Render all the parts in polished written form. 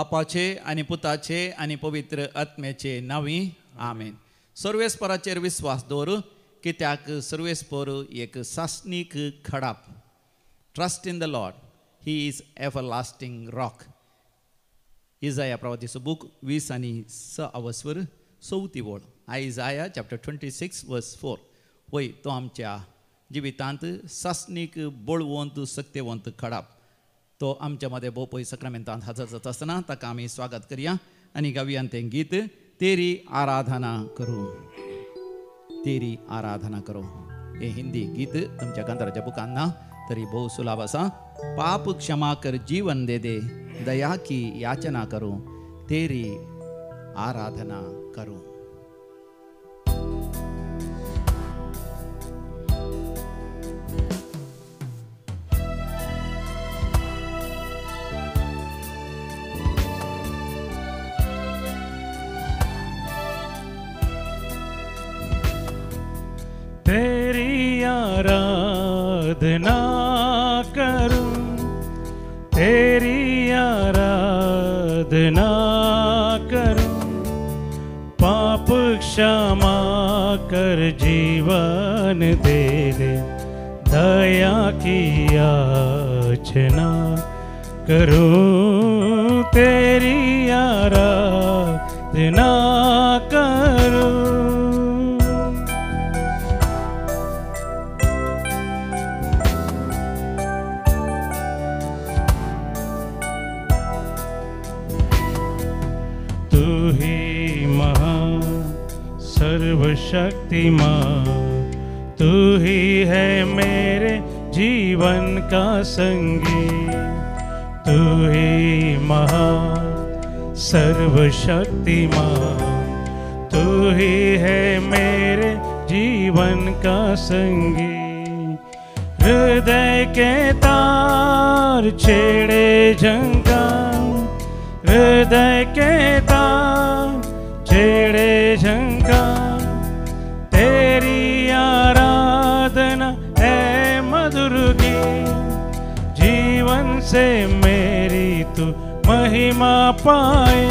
बापाचे आनी पुताचे आनी पवित्र आत्म्याचे नावी आमेन. सर्वेस्पराचेर विस्वास दवर, कित्याक सर्वेस्पर एक सासणीक खडाप. Trust in the Lord, he is everlasting rock. इजाया प्रवादीचो बूक 20 आनी 6 चौथी वळ. आयजाया चॅप्टर 26 वर्स 4. वय तो आमच्या जिवितांत सासणीक बळवंत सत्यवंत खडाप. तो आमच्या मध्ये भोव पय सक्रामेंतांत हजर जाता आसतना ताका आमी स्वागत करया आनी गावयान तें गीत तेरी आराधना करूं. तेरी आराधना करो. हे हिंदी गीत तुमच्या कांताराच्या बुकान ना तरी भोव सुलभ आसा. पाप क्षमा कर जीवन दे दे, दया की याचना करूं, तेरी आराधना करूं. तेरी आराधना करूं, तेरी आराधना करूं, पाप क्षमा कर जीवन दे दे, दया की याचना करूं, तेरी आराधना करूं. सर्वशक्तिमान तू ही है मेरे जीवन का संगी. तू ही महान सर्वशक्तिमान, तू ही है मेरे जीवन का संगी. हृदय के तार छेड़े झंकार, हृदय के तार छेड़े झंकार, तेरी आराधना है मधुर गीत. जीवन से मेरी तू महिमा पाए,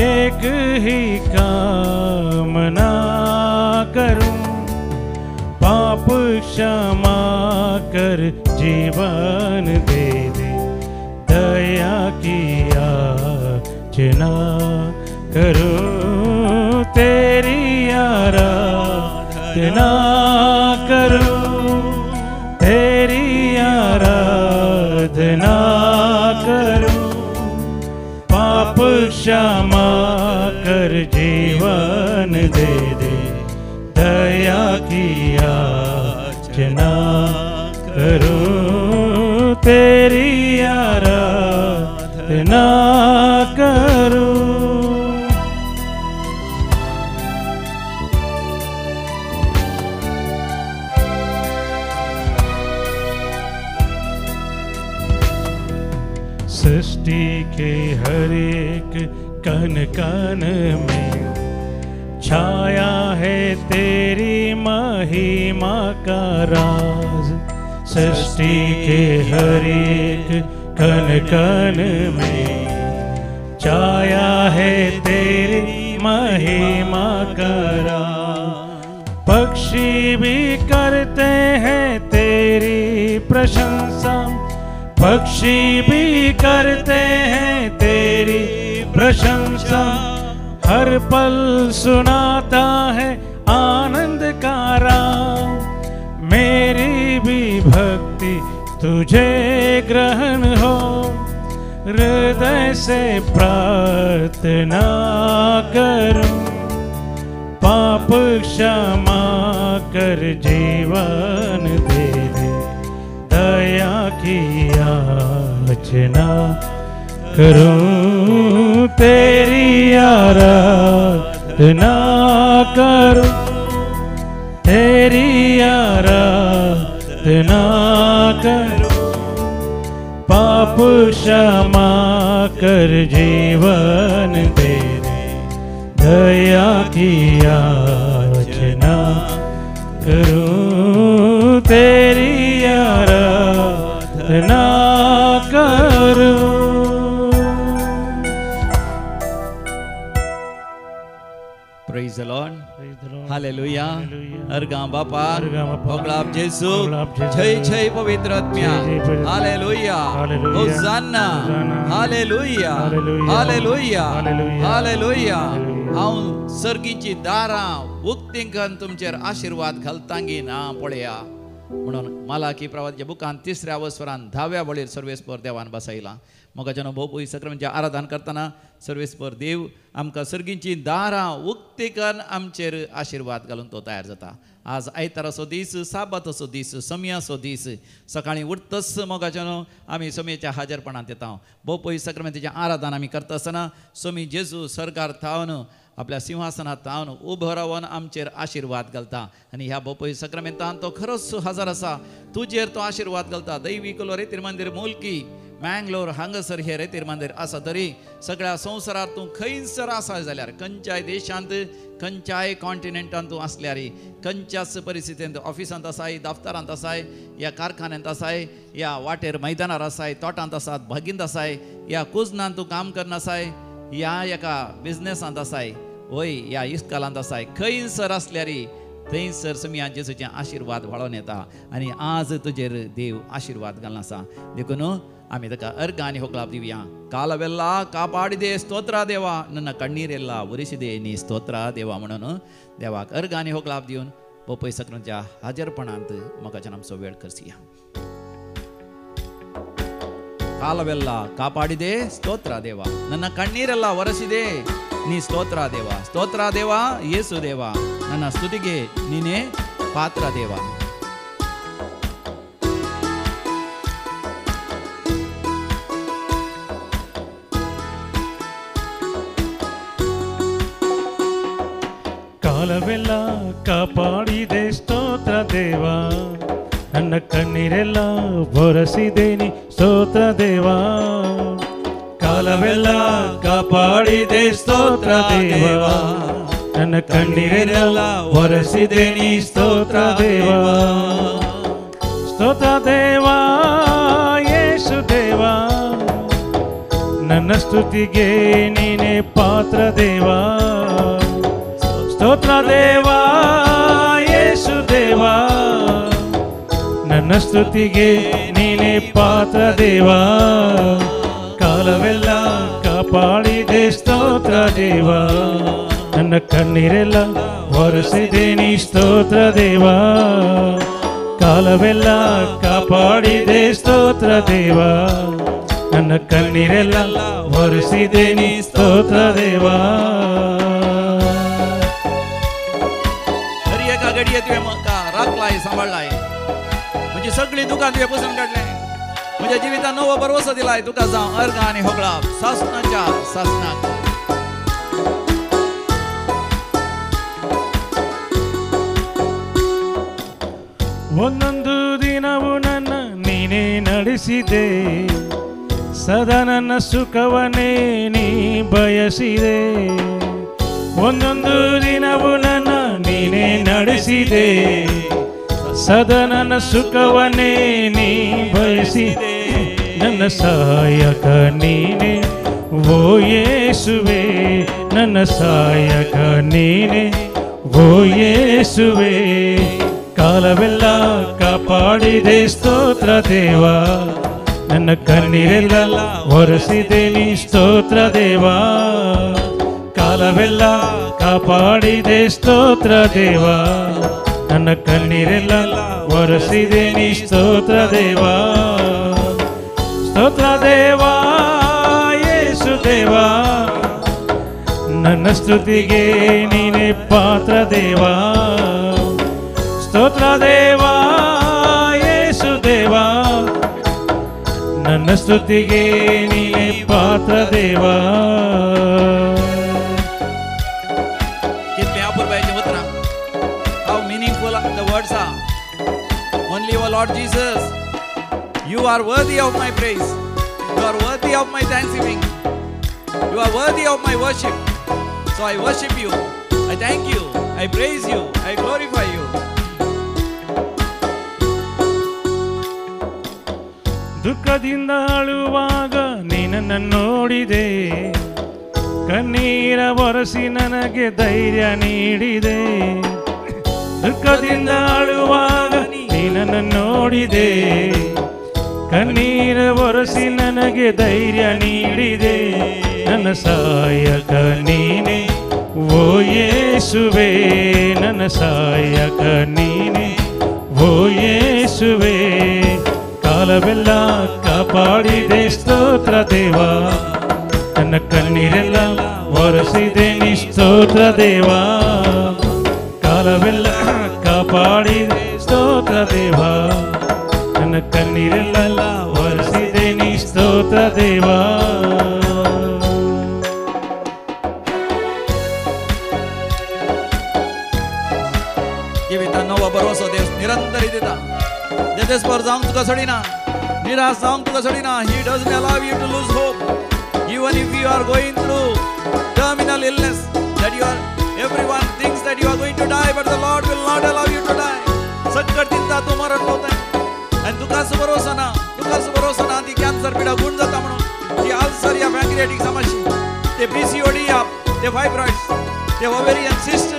एक ही कामना करूं, पाप क्षमा कर जीवन दे दे, दया की याचना करूं, तेरी आराधना करूं, तेरी आराधना करूं, पाप क्षमा कर जीवन दे दे, दया की याचना करूं, तेरी आराधना करूं. सृष्टि के हर एक कण कण में छाया है तेरी महिमा का राज. सृष्टि के हर एक कण कण में छाया है तेरी महिमा का राज. पक्षी भी करते हैं तेरी प्रशंसा, पक्षी भी करते हैं तेरी प्रशंसा. हर पल सुनाता है आनंद का राग, मेरी भी भक्ति तुझे ग्रहण हो. हृदय से प्रार्थना करूं, पाप क्षमा कर जीवन दे दे, दया की याचना करूं, तेरी आराधना करूं, तेरी आराधना करूं, पाप क्षमा कर जीवन दे दे, दया की याचना करूं, तेरी आराधना करूं. Praise the Lord. Praise the Lord. Hallelujah. Hallelujah. અરગામ બાપા, અરગામ બાપા. ઓગળાપ જેસુ, ઓગળાપ જેસુ. જય જય પવિત્ર આત્મ્યા. જય જય પવિત્ર. Hallelujah. Hallelujah. Hosanna. Hosanna. Hallelujah. Hallelujah. Hallelujah. Hallelujah. Hallelujah. Hallelujah. हांव सर्गीची दारां उक्तींकन तुमचेर आशीर्वाद घालतांगी ना पळया म्हणून मालाकी प्रवादीच्या बुकान 3ऱ्या वस्वरान 10व्या बळीर सर्वेस्पर देवान बसयला. मोगाच्यान भोव सक्रामेंतचें आराधन करतना सर्वेस्पर देव आमकां सर्गीची दारां उक्तीकन आमचेर आशीर्वाद घालून तो तयार जाता. आज आयताराचो दीस, साबाताचो दीस, समयाचो दीस. सकाळीं उठतच मोगाच्यान आमी समयाच्या हाजरपणांत येता. भोव पयस सक्रामेंतचें आराधन आमी करता आसतना समी जेजू सरकार थावन आपल्या सिंहासनात थावन उबो रावन आमचेर आशीर्वाद घालता. आनी ह्या भोव सक्रामेंतान तो खरोच हजर आसा. तुजेर तो आशीर्वाद घालता. दैवी कलो रेतीर मंदिर मुलकी मँगलोर हांगासर हे रेतीर मंदिर आसा तरी सगळ्या संवसारांत तूं खंयसर आसा जाल्यार, खंयच्याय देशांत, खंयच्याय कॉन्टिनेंटांत तूं आसल्यार, खंयच्याच परिस्थितींत ऑफिसांत आसाय, दफ्तरांत आसाय, या कारखान्यांत आसाय, या वाटेर मैदानार आसाय, तोटांत आसात, बागींत आसाय, या कुजनांत तूं काम करना आसाय, या एका बिझनेसांत आसाय, वय या इस्कालांत आसाय, खंयसर आसल्यार थंयसर समिया जेजूचें आशीर्वाद वाळोन येता. आनी आज तुजेर देव आशीर्वाद घालना आसा. देखून आमी ताका अर्घ आनी होकळाप दिवया. ಕಾಲವೆಲ್ಲ ಕಾಪಾಡಿದೆ ಸ್ತೋತ್ರ ದೇವ, ನನ್ನ ಕಣ್ಣೀರೆಲ್ಲ ಒರೆಸಿದೆ ನೀ ಸ್ತೋತ್ರ ದೇವ म्हणून देवाक अर्घ आनी होकळाप दिवन पपई सक्रांतच्या हाजरपणांत मोगाच्यान आमचो वेळ करसिया. ಕಾಲವೆಲ್ಲ ಕಾಪಾಡಿದೆ ಸ್ತೋತ್ರ ದೇವ, ನನ್ನ ಕಣ್ಣೀರೆಲ್ಲ ಒರೆಸಿದೆ ನೀ ಸ್ತೋತ್ರ ದೇವ. ಸ್ತೋತ್ರ ದೇವ, ಯೇಸು ದೇವ, ನನ್ನ ಸ್ತುತಿಗೆ ನೀನೇ ಪಾತ್ರ ದೇವ. ಕಾಲವೆಲ್ಲ ಕಾಪಾಡಿದೆ ಸ್ತೋತ್ರ ದೇವ, ನನ್ನ ಕಣ್ಣೀರೆಲ್ಲ ಬೊರಸಿದೆ ನೀ ಸ್ತೋತ್ರ ದೇವ. ಕಾಲವೆಲ್ಲ ಕಾಪಾಡಿದೆ ಸ್ತೋತ್ರ ದೇವ, ನನ್ನ ಕಣ್ಣೀರೆಲ್ಲ ಬೊರಸಿದೆ ನೀ ಸ್ತೋತ್ರ ದೇವ. ಸ್ತೋತ್ರ ದೇವ, ಯೇಸು ದೇವ, ನನ್ನ ಸ್ತುತಿಗೆ ನೀನೇ ಪಾತ್ರ ದೇವ. ಸ್ತೋತ್ರ ದೇವ, ಯೇಸು ದೇವ, ನನ್ನ ಸ್ತುತಿಗೆ ನೀನೇ ಪಾತ್ರ ದೇವ. ಕಾಲವೆಲ್ಲ ಕಾಪಾಡಿದೆ ಸ್ತೋತ್ರ ದೇವ, ನನ್ನ ಕಣ್ಣೀರೆಲ್ಲ ಒರೆಸಿದೆ ನೀ ಸ್ತೋತ್ರ ದೇವ. ಕಾಲವೆಲ್ಲ ಕಾಪಾಡಿದೆ ಸ್ತೋತ್ರ ದೇವ, ನನ್ನ ಕಣ್ಣೀರೆಲ್ಲ ಒರೆಸಿದೆ ನೀ ಸ್ತೋತ್ರ देव. घडये तुवें म्हाका राखलाय, सांबाळलाय, म्हजी सगळीं दुकां तुवें पुसून काडलें, म्हज्या जिवितांत नवो भरवसो दिलाय. तुका जावं अर्घ आनी होकळाप सासणाच्या सासणाक. ಒಂದೊಂದು ದಿನವು ನನ್ನ ನೀನೇ ನಡೆಸಿದೆ, ಸದಾ ನನ್ನ ಸುಖವನ್ನೇ ನೀ ಬಯಸಿದೆ. ಒಂದೊಂದು ದಿನವು ನನ್ನ ನೀನೇ ನಡೆಸಿದೆ, ಸದಾ ನನ್ನ ಸುಖವನ್ನೇ ನೀ ಬಯಸಿದೆ. ನನ್ನ ಸಹಾಯಕ ನೀನೇ ಓ ಯೇಸುವೆ, ನನ್ನ ಸಹಾಯಕ ನೀನೇ ಓ ಯೇಸುವೆ. ಕಾಲವೆಲ್ಲ ಕಾಪಾಡಿದೆ ಸ್ತೋತ್ರ ದೇವ, ನನ್ನ ಕಣ್ಣೀರೆಲ್ಲ ಒರೆಸಿದೆ ನೀ ಸ್ತೋತ್ರ ದೇವ. ಕಾಲವೆಲ್ಲ ಕಾಪಾಡಿದೆ ಸ್ತೋತ್ರ ದೇವ, ನನ್ನ ಕಣ್ಣೀರೆಲ್ಲ ಒರೆಸಿದೆ ನೀ ಸ್ತೋತ್ರ ದೇವ. ಸ್ತೋತ್ರ ದೇವ, ಯೇಸು ದೇವ, ನನ್ನ ಸ್ತುತಿಗೆ ನೀನೇ ಪಾತ್ರ ದೇವ. ಸ್ತೋತ್ರ ದೇವ, ಯೇಸು ದೇವ, ನನ್ನ ಸ್ತುತಿಗೆ ನೀನೇ ಪಾತ್ರ ದೇವ. The words are only O Lord Jesus, you are worthy of my praise, you are worthy of my thanksgiving, you are worthy of my worship. So I worship you, I thank you, I praise you, I glorify you. ದುಃಖದಿಂದ ಅಳುವಾಗ ನೀನನ್ನು ನೋಡಿದೆ, ಕಣ್ಣೀರ ಒರೆಸಿ ನನಗೆ ಧೈರ್ಯ ನೀಡಿದೆ. ದುಃಖದಿಂದ ಅಳುವಾಗ ನೀನನ್ನು ನೋಡಿದೆ. ಕಣ್ಣೀರ ಒರೆಸಿ ನನಗೆ ಧೈರ್ಯ ನೀಡಿದೆ. ನನ್ನ ಸಹಾಯಕ ನೀನೆ ಓ ಯೇಸುವೆ, ನನ್ನ ಸಹಾಯಕ ನೀನೆ ಓ ಯೇಸುವೆ. ಕಾಲವೆಲ್ಲ ಕಾಪಾಡಿದೆ ಸ್ತೋತ್ರ ದೇವ. ನನ್ನ ಕಣ್ಣೀರೆಲ್ಲ ಒರೆಸಿದೆ ನೀ ಸ್ತೋತ್ರ ದೇವ. ಕಾಲವೆಲ್ಲ ಕಾಪಾಡಿದೆ ಸ್ತೋತ್ರ ದೇವ. ನನ್ನ ಕಣ್ಣೀರೆಲ್ಲ ಒರೆಸಿದೆ ನೀ ಸ್ತೋತ್ರ ದೇವ. जिवितान नवा भरोसा देव निरंतर दिता. देदेसवर जाऊन तुका सोडिना, निराश जाऊन तुका सोडिना. He doesn't allow you to lose hope. Even if you are going through terminal illness, that you are, everyone thinks that you are going to die, but the Lord will not allow you to die. संकटದಿಂದ तू मरण होत आहे. आणि तुकाच भरोसा ना ती cancer पिढा गुण जाता म्हणून, ती अल्सर या पॅन्क्रियाटिक समस्या, ते PCOD या, ते फायब्रॉइड्स, ते ओव्हेरियन सिस्ट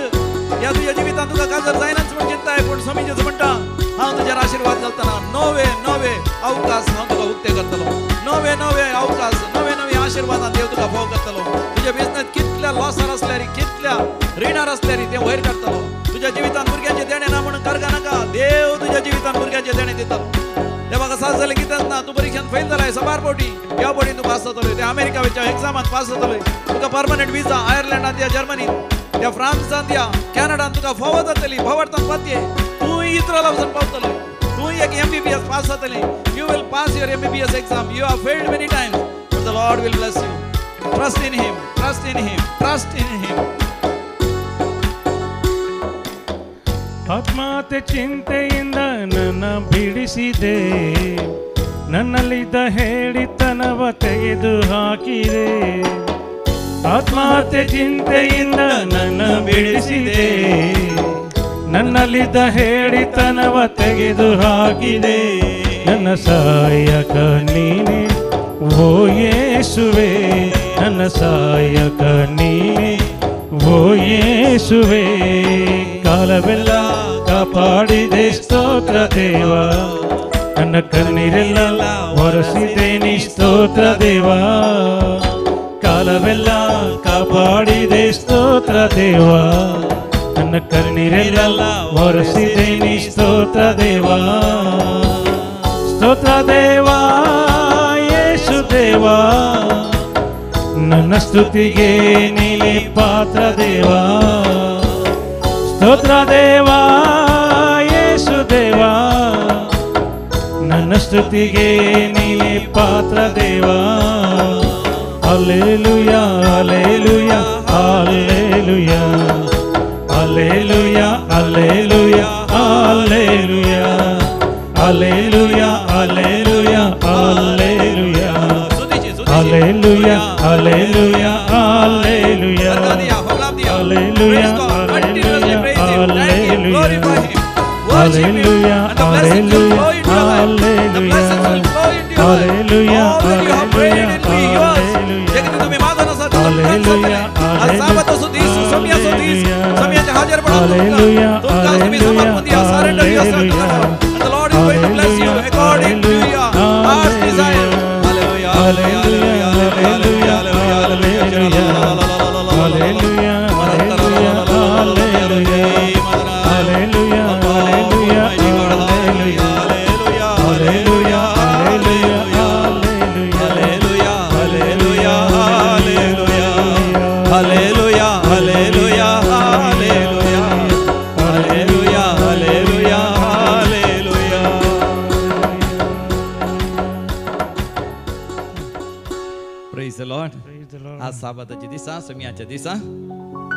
या तुझ्या जीवितान तुका का जर जायनाच म्हणून चिंता आहे. पण स्वामी जेचं म्हणता हांव तुझ्यावर आशीर्वाद घालतना. नवे अवकाश हांव तुका उक्ते करतलो. नवे अवकाश, नवे आशीर्वादान देव तुका फोव करतलो. तुझ्या बिझनेस कितल्या लॉसार असल्यारी, कितल्या रिणार असल्यारी ते वयर काडतलो. तुझ्या जीवितान भुरग्यांचे देणे ना म्हणून करगा नाका. देव तुझ्या जीवितान भुरग्यांचे देणे दितलो. तेव्हा कसा झालं की ना तू परीक्षेत फेल झालाय, सबार पोटी या पोटी तू पास जातलोय. ते अमेरिका वेच्या एक्झामात पास जातलोय. तुका परमनंट विजा आयर्लंडात या, जर्मनीत या, फ्रान्सात या, कॅनडात तुका फोव जातली. भवडतान पातये तू इस्रायला वचून पावतलोय. तू एक MBBS पास जातली. You will pass your MBBS exam. You have failed many times, but the Lord will bless you. Trust in him, trust in him, trust in him. ಆತ್ಮಹತ್ಯೆ ಚಿಂತೆಯಿಂದ ನನ್ನ ಬಿಡಿಸಿದೆ. ನನ್ನಲ್ಲಿದ್ದ ಹೇಳಿತನವ ತೆಗೆದು ಹಾಕಿದೆ. ಆತ್ಮಹತ್ಯೆ ಚಿಂತೆಯಿಂದ ನನ್ನ ಬಿಡಿಸಿದೆ. ನನ್ನಲ್ಲಿದ್ದ ಹೇಳಿತನವ ತೆಗೆದು ಹಾಕಿದೆ. ನನ್ನ ಸಹಾಯಕ ನೀನೆ ಓ ಯೇಸುವೆ, ನನ್ನ ಸಹಾಯಕ ನೀನೆ ಓ ಯೇಸುವೆ. ಕಾಲವೆಲ್ಲ ಕಾಪಾಡಿದೆ ಸ್ತೋತ್ರ ದೇವ. ನನ್ನ ಕಣ್ಣೀರೆಲ್ಲ ಒರೆಸಿದೆ ನೀ ಸ್ತೋತ್ರ ದೇವ. ಕಾಲವೆಲ್ಲ ಕಾಪಾಡಿದೆ ಸ್ತೋತ್ರ ದೇವ. ನನ್ನ ಕಣ್ಣೀರೆಲ್ಲ ಒರೆಸಿದೆ ನೀ ಸ್ತೋತ್ರ ದೇವ. ಸ್ತೋತ್ರ ದೇವ ಯೇಸು ದೇವ. ನನ್ನ ಸ್ತುತಿಗೆ ನೀನೇ ಪಾತ್ರ ದೇವ. ಸ್ತೋತ್ರ ದೇವ ಯೇಸು ದೇವ. ನನ್ನ ಸ್ತುತಿಗೆ ನೀನೇ ಪಾತ್ರ ದೇವ. Hallelujah hallelujah hallelujah hallelujah hallelujah hallelujah hallelujah hallelujah hallelujah Hallelujah, hallelujah, hallelujah, hallelujah, hallelujah, hallelujah, hallelujah, hallelujah, आज साबाताचे दिसा, समियाच्या दिसा,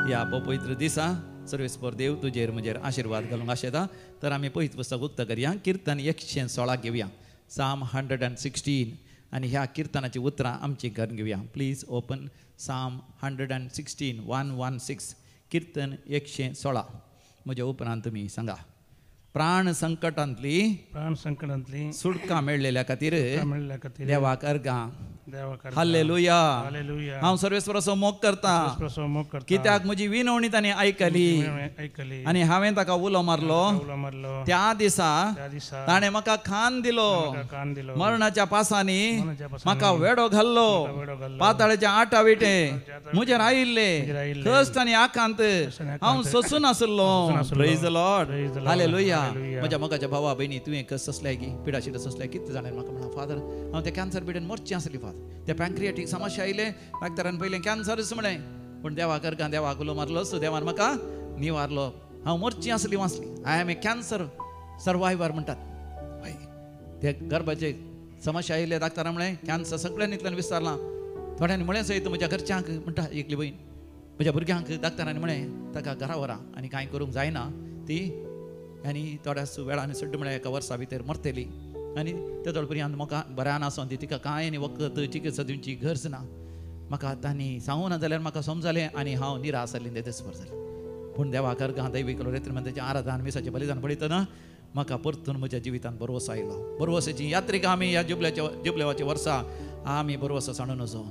या पवित्र दिसा सर्वेस्पर देव तुझेर म्हजेर आशीर्वाद घालूंक आशेता. तर आमी पयत पुस्तक उक्त करुया. कीर्तन 116 घेवया, Psalm 116. आणि ह्या कीर्तनाची उतरां आमची करून घेवया. Please open Psalm 116, 116. कीर्तन 116 म्हज्या उपरांत तुमी सांगा. प्राण संकटांतली प्राण संकटांतली सुटका मेळलेल्या खातीर मेळल्या खातीर देवाक अर्गां देवाक हालेलुया. हालेलुया. हांव सर्वेस्वराचो मोग करता मोग करता कित्याक म्हजी विनवणी ताणें आयकली ऐकली आनी हांवें ताका उलो मारलो. उलो मारलो त्या दिसा त्या दिसा ताणें म्हाका खान दिलो. कान दिलो मरणाच्या पासांनी मरणाच्या पासांनी म्हाका वेडो घाल्लो. वेडो घाल्लो. पाताळाच्या आटा विटे म्हजेर आयिल्ले आयिल्ले. कश्ट आनी आकांत हांव सोंसून आसलो. Praise the Lord. Praise the Lord. Hallelujah. Hallelujah. म्हज्या मोगाच्या भावा भयणी तुवें कस ससल्या की पिडाशिटा ससल्या कितें जाणां म्हाका म्हणा फादर हांव त्या कॅन्सर पिडेन मरचें आसली फादर. त्या पॅन्क्रियाटीक समस्या आयले डाक्टरान पयलें कॅन्सरच म्हळें पूण देवाक अर्गां देवाक उलो मारलो सो देवान म्हाका निवारलो. हांव मरचीं आसली वाचली. I am a cancer survivor म्हणटात. हय ते गर्भाचे समस्या आयले डाक्टरान म्हळें कॅन्सर सगळ्यांनीतल्यान विस्तारलां. थोड्यांनी म्हळें सयत म्हज्या घरच्यांक म्हणटा एकली बहीण म्हज्या भुरग्यांक डाक्टरांनी म्हळें ताका घरा व्हरा आनी कांय करूंक जायना ती आनी थोड्याच वेळान सड्ड म्हळ्यार एका वर्सा भितर मरतली आनी तेदोळ पर्यंत म्हाका बऱ्यान आसोन ती तिका कांय आनी वखद चिकित्सा दिवची गरज ना. म्हाका तांणी सांगूं ना जाल्यार म्हाका समजलें आनी हांव निराश जाल्ली देसभर जालें. पूण देवाक अर्गां दैवीक रेत्र मंदिराचें आराधन मिसाचें बलिदान पळयतना म्हाका परतून म्हज्या जिवितांत बरवसो आयलो. बरवसाची यात्रेक आमी ह्या जुबलेवाच्या वर्सा आमी बरवसो सांडून वचो.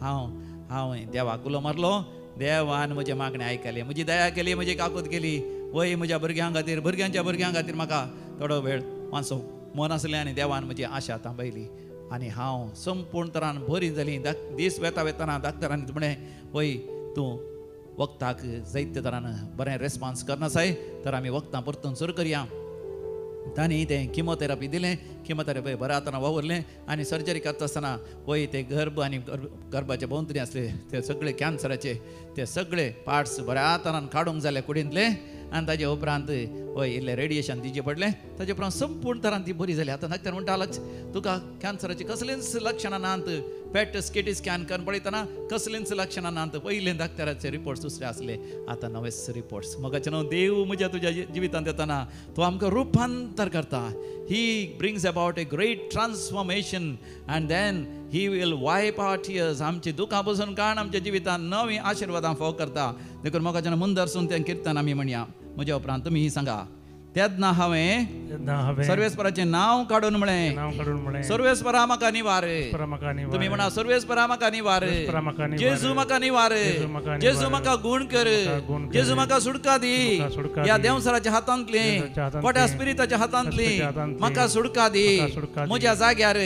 हांव देवाक उलो मारलो. देवान म्हजे मागणें आयकले म्हजी दया केली म्हजी काकूत केली. वय म्हज्या भुरग्यां खातीर भुरग्यांच्या भुरग्यां खातीर म्हाका थोडो वेळ वाचो मन आसलें आनी देवान म्हजी आशा थांबयली आनी हांव संपूर्ण तरान बरी जाली. दीस वेतना डाक्टरांनी म्हणें वय तूं वखदाक जायते तरान बरें रेस्पॉन्स करनासाय तर आमी वखदां परतून सुरू करया. तांणी तें किमोथेरपी दिलें. किमोथेरपी बरें आतां वावरलें आनी सर्जरी करता आसतना वय ते गर्भ आनी गर्भाचे भोंवतणी आसले ते सगळे कॅन्सराचे ते सगळे पार्ट्स बऱ्या तरान काडूंक जाले कुडींतले आनी ताजे उपरांत वय इल्लें रेडिएशन दिवचें पडलें. ताजे उपरांत संपूर्ण तरान ती बरी जाली. आतां डाक्टर म्हणटा तुका कॅन्सराची कसलींच लक्षणां नात. पेट स्केटी स्कॅन करून पळयतना कसलींच लक्षणां नात. पयले डाक्टराचे रिपोर्ट्स दुसरे आसले आतां नवेच रिपोर्ट्स. मोगाचें न्हू देव म्हज्या तुज्या जिवितांत येतना तो आमकां रुपांतर करता. He brings about a great transformation and then he will wipe our tears. आमची दुखां पसून काण आमच्या जिवितांत नवी आशिर्वादां फोव करता. देखून मोगाचें मुंदरसून तें किर्तन आमी म्हणया. म्हज्या उपरांत तुमी ही सांगा. तेन्ना हांवें सर्वेस्पराचें नांव काडून म्हळें सर्वेस्परा म्हाका निवार. तुमी म्हणा सर्वेस्परा म्हाका निवार. जेजू म्हाका निवार. जेजू म्हाका गूण कर. जेजू म्हाका सुटका दी. ह्या देवसराच्या हातांतली कोट्या स्पिरिताच्या हातांतली म्हाका सुटका दी. म्हज्या जाग्यार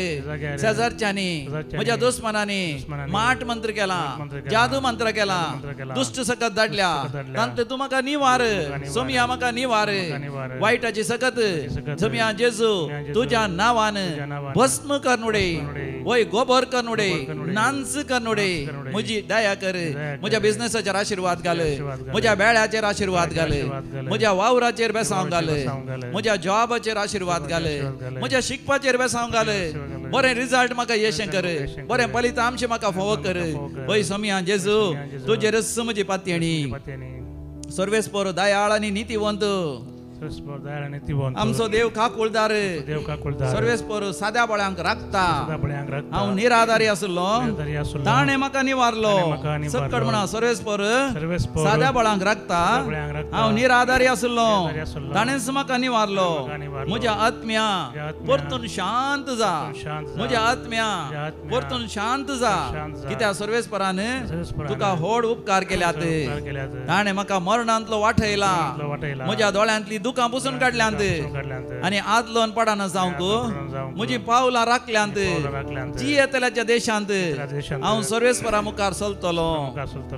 शेजारच्यांनी म्हज्या दुस्मनांनी माट मंत्र केला जादू मंत्र केला दुष्ट सकत धाडल्या तांतले तूं म्हाका निवार. सोमिया म्हाका निवार. वायटाची सकत जमिया जेजू तुज्या नांवान भस्म करून उडय. वय गोबर करून उडय. नांच करून उडय. म्हजी दया कर. म्हज्या बिझनेसाचेर आशिर्वाद घाल. म्हज्या बेळ्याचेर आशिर्वाद घाल. म्हज्या वावराचेर बेसांव घाल. म्हज्या जॉबाचेर आशिर्वाद घाल. म्हज्या शिकपाचेर बेसांव घाल. बरें रिजल्ट म्हाका यशें कर. बरें फलितांश म्हाका फोव कर. वय सोमिया जेजू तुजेरच म्हजी पातयणी. सर्वेस्पर दयाळ आनी नितीवंत आमचो देव काकुळदार. सर्वेस्पर साद्या बळ्यांक राखता. हांव निराधारी आसलो ताणें म्हाका निवारलो. सकट म्हणा सर्वेस्पर साद्या बळ्यांक राखता. हांव निराधारी आसलो ताणेंच म्हाका निवारलो. म्हज्या आत्म्या परतून शांत जा. म्हज्या आत्म्या परतून शांत जा. कित्याक सर्वेस्परान तुका व्हड उपकार केल्यात. ताणें म्हाका मरणांतलो वाठयला. म्हज्या दोळ्यांतली दुखां पुसून काडल्यांत आनी आदलोन पडाना जावंक म्हजी पावलां राखल्यांत. जी येतल्याच्या देशांत हांव सर्वेस्परा मुखार चलतलो.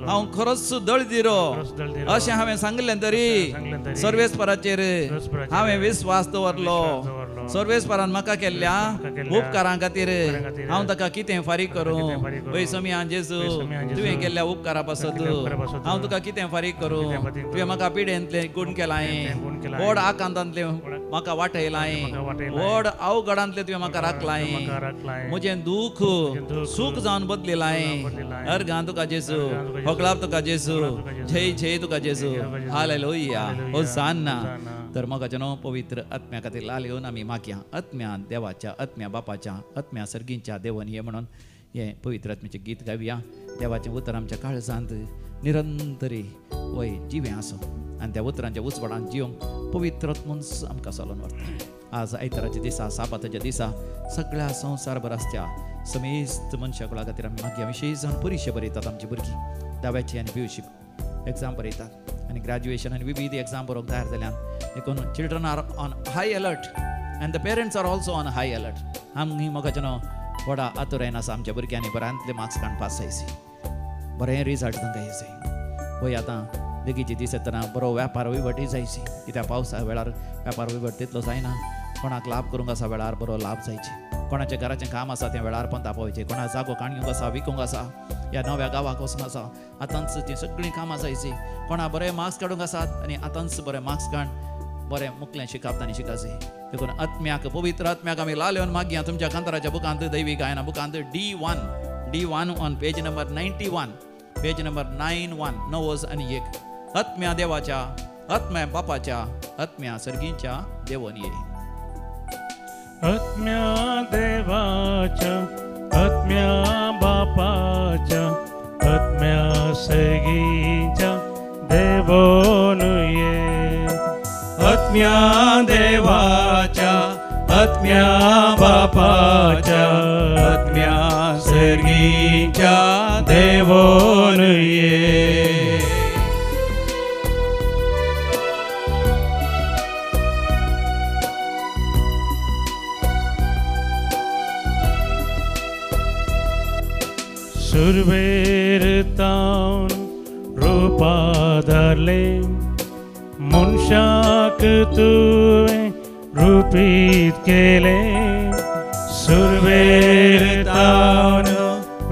हांव खरोच दळदिरो अशें हांवें सांगलें तरी सर्वेस्पराचेर हांवें विस्वास दवरलो. सर्वेस्परान म्हाका केल्ल्या उपकारां खातीर हांव ताका कितें फारीक करूं. वय सोमिया जेजू तुवें केल्ल्या उपकारा पासत हांव तुका कितें फारीक करूं. तुवें म्हाका पिडेंतलें गूण केलाय. व्हड आकांतांतले म्हाका वाटयलाय. व्हड अवघडांतले तुवें म्हाका राखलाय. म्हजें दूख सूख जावन बदलिलाय. अर्गां तुका जेजू. होकळाप तुका जेजू. जय जय तुका जेजू. हालेलुया. होसान्ना. तर मोगाचें न्हू पवित्र आत्म्या खातीर लाल येवन आमी मागया. आत्म्या देवाच्या आत्म्या बापाच्या आत्म्या सर्गींच्या देवन हे म्हणून हें पवित्र आत्म्याचें गीत गावया. देवाचें उतर आमच्या काळजांत निरंतरी वय जिवे आसूं आनी त्या उतरांच्या उजवाडान जिवंक पवित्र आत्मूच आमकां चलोन व्हरता. आज आयताराच्या दिसा साबाताच्या दिसा सगळ्या संवसारभर आसच्या समेस्त मनशा कुळा खातीर आमी मागया विशयी जावन परिक्षा बरयतात. आमची भुरगीं दाव्याची आनी पिवशीप एग्जाम बरयतात आनी ग्रॅज्युएशन आनी विविध एग्जाम बरोवंक तयार जाल्यान देखून children are on high alert and the parents are also on high alert. आमी मोगाचें व्हडा आतुरायन आसा आमच्या भुरग्यांनी बऱ्यांतले मार्क्स काडून पास जायचे, बरें रिजल्ट तांकां येयचे. पळय आतां देगीचे दीस येतना बरो वेपार वैवटूय जायची, कित्याक पावसा वेळार वेपार वैवट तितलो जायना. कोणाक लाभ करूंक आसा वेळार बरो लाभ जायचे, कोणाचें घराचें काम आसा तें वेळार पंता पावयचें, कोणाक जागो काणयूंक आसा विकूंक आसा, ह्या नव्या गांवाक वचूंक आसा, आतांच तीं सगळीं कामां जायचीं. कोणा बरे मार्क्स काडूंक आसात आनी आतांच बरे मार्क्स काडून बरें मुखलें शिकप तांणी शिकायचें. देखून आत्म्याक पवित्र आत्म्याक आमी लावन मागया तुमच्या कांताराच्या बुकांत दैवी गायना बुकांत D1 on page number 91, page number 91 9 आनी 1. आत्म्या देवाच्या, आत्म्या बापाच्या, आत्म्या सर्गीच्या देवोन ये. आत्म्या देवाच्या, आत्म्या बापाच्या, आत्म्या सर्गीच्या देवोन ये. आत्म्या देवाच्या, आत्म्या बापाच्या, आत्म्या सर्गीच्या देवोन ये. सुरवेर तावन रूपा धरले, मनशाक तुवें रूपीत केले. सुरवेर तावन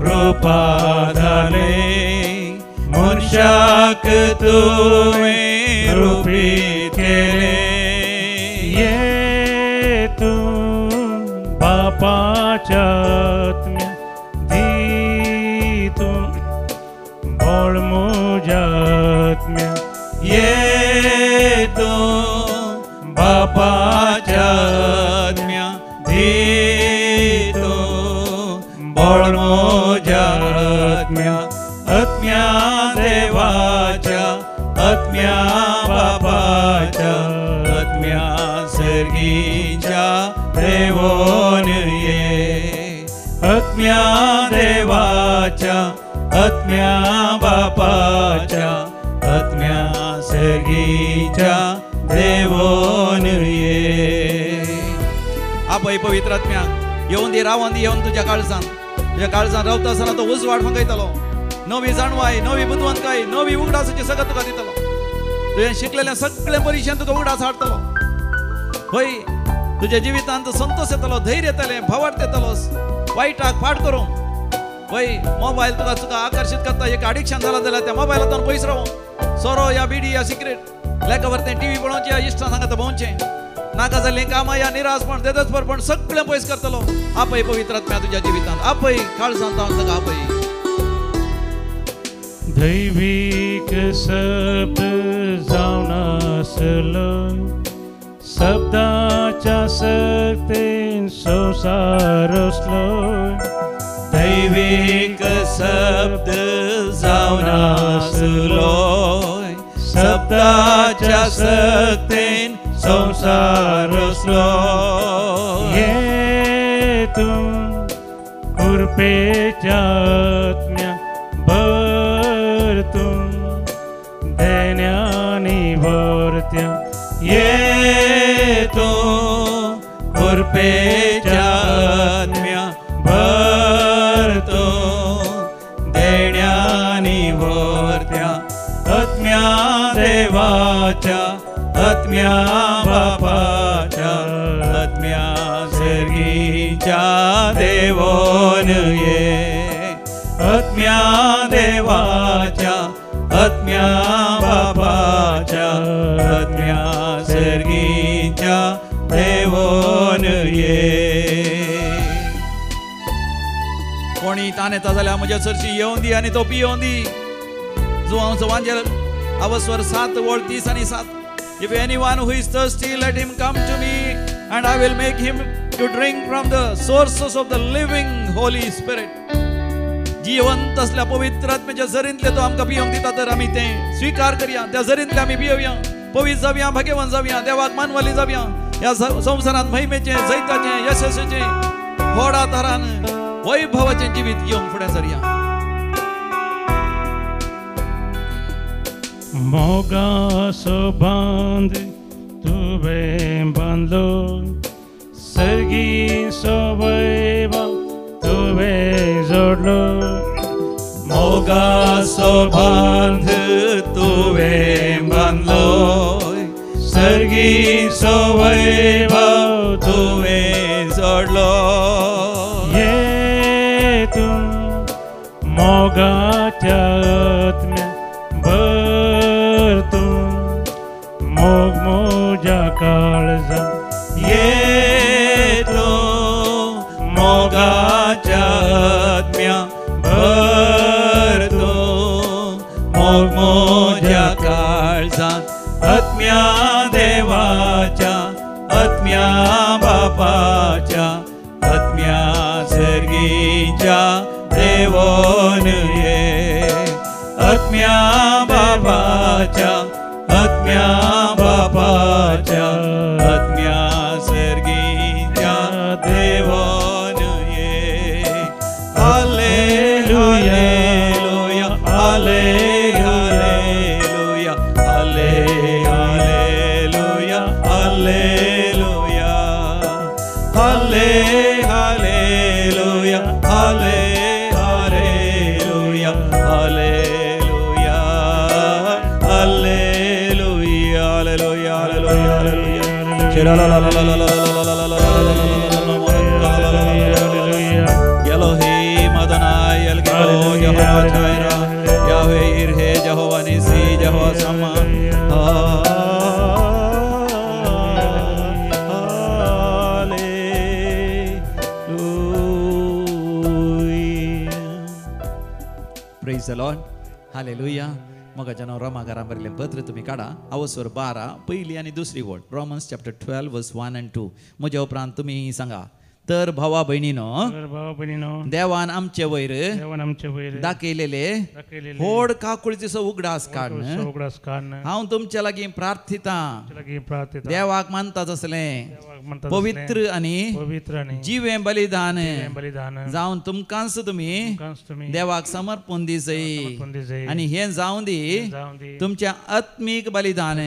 रूपा धरले, मनशाक तुवें रूपीत केले. ये तूं बापाच्या आत्म्या दितूं बोळ म्हज्या आत्म्या. ये तूं बापाच्या आत्म्या दितो बोळ म्हज्या आत्म्या. आत्म्या देवाच्या, आत्म्या बापाच्या, आत्म्या सर्गीच्या देवोन ये. आत्म्या देवाच्या, आत्म्या बापाच्या, आत्म्या सर्गीच्या देवोन ये. आपय पवित्र आत्म्या येवन दी, रावोन दी, येवन तुज्या काळजान रावता आसतना तो उजवाड फंगयतलो. नवी जाणवाय, नवी बुदवंतकाय, नवी उगडासाची सगळं तुका दितलो. तुवें शिकलेलें सगळें परिक्षेन तुका उगडास हाडटलो. हय, तुज्या जिवितांत संतोष येतलो, धैर्य येतलें, भावार्थ येतलोस. वायटाक फाट करूंक हय, मोबायल तुका आकर्शीत करता. एक एडिक्शन जाला जाल्यार त्या मोबायलांतल्यान पयस रावूं. सोरो या बिडी या सिगरेट लेकावर तें टीव्ही पळोवचें, या इश्टां सांगात भोंवचें, नाका जाल्लीं कामां या निराशपण देदस्परपण सगळें पयस करतलो. आपय पवित्र आत्म्या तुज्या जिवितांत, आपय काळजांत तावन ताका आपय. दैवीक शब्द जावन आसलो, शब्दाच्या सक्तीन संसार रचलो. दैविक शब्द जावन आसलो, शब्दाच्या सक्तीन संसार रचलो. ये तूं कृपेच्या आत्म्या भरतूं देण्यानी भरत्या. ये तूं कृपेच्या आत्म्या भरतो देण्यानी भरत्या. आत्म्या देवाच्या, आत्म्या बापाच्या, आत्म्या सर्गीच्या देवोन ये. आत्म्या देवाच्या, आत्म्या बापाच्या, आत्म्या सर्गीच्या देवोन ये. कोणी ताण येता जाल्यार म्हज्या चर्ची येवन दी आनी तो पियोवन दी. जुवांचो वांजेल अवस्वर 7 वळ 30 आनी 7. If anyone who is thirsty, let him come to me, and I will make him to drink from the sources of the living Holy Spirit. जिवंत असल्या पवित्र आत्म्याच्या झरींतले तो आमकां पियोंक दिता तर आमी तें स्वीकार करया त्या झरींतले आमी पियोवया पवित्र जावया भाग्यवान जावया देवाक मानवाली जावया ह्या संवसारांत महिमेचे जैताचे यशस्वीचे व्हडा तरान वैभवाचे जिवीत घेवंक फुडें सरया मोगाचो बांद तुवें बांदलो सर्गीचो वैभव तुवें जोडलो मोगाचो बांद तुवें बांदलो सर्गीचो वैभव तुवें जोडलो येतून मोगाच्या आत्म्या भरतून मोग मोज्या काळजांत येतो मोगाच्या आत्म्या भरतो मोग मोज्या काळजांत आत्म्या देवाच्या आत्म्या बापाच्या आत्म्या सर्गीच्या देवोन ये आत्म्या बापाच्या आत्म्या बापाच्या आत्म्या सर्गीच्या देवोन ये hallelujah hallelujah hallelujah hallelujah hallelujah hallelujah hallelujah hallelujah hallelujah hallelujah hallelujah Elohim Adonai El Gibor Jehovah Jireh Yahweh Yireh Jehovah Nisi Jehovah Shammah Praise the Lord. Hallelujah. मग जनो रोमाकारां बरयलें पत्र तुमी काडा अवसर 12 पहिली आनी दुसरी वड Romans chapter 12 verse 1 and 2 म्हज्या उपरांत तुमी सांगा तर भावा बहिणीनो देवान आमचे वयर दाखयलेले व्हड काकुळचो उगडास काडन हांव तुमचे लागीं प्रार्थिता देवाक मानतात असलें पवित्र आनी जिवे बलिदान जावन तुमकांच तुमी देवाक समर्पण दिसय आनी हे जावन दी तुमच्या आत्मीक बलिदान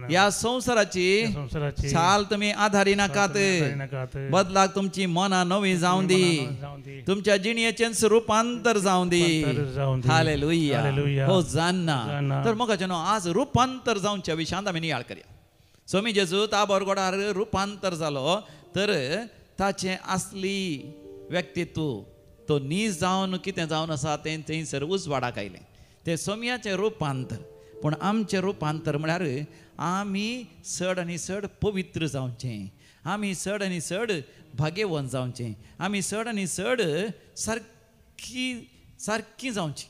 ह्या संवसाराची चाल तुमी आधारी नाकात बदलाक तुमची मना नवी जावन दी तुमच्या जिणयेचें रूपांतर जावन दी हालेलुया होसाना तर मोगाचेनो आज रूपांतर जावच्या विशयांत आमी नियाळ करया स्वामी जेजू ताबोरगोडार रूपांतर जालो तर ताचे असली व्यक्तित्व तो नीज जावन कितें जावन आसा तें थंयसर उजवाडाक आयलें तें सोम्याचें रूपांतर पूण आमचें रूपांतर म्हळ्यार आमी चड आनी चड पवित्र जावचें आमी चड आनी चड भाग्यवान जावचें आमी चड आनी चड सारकी जावची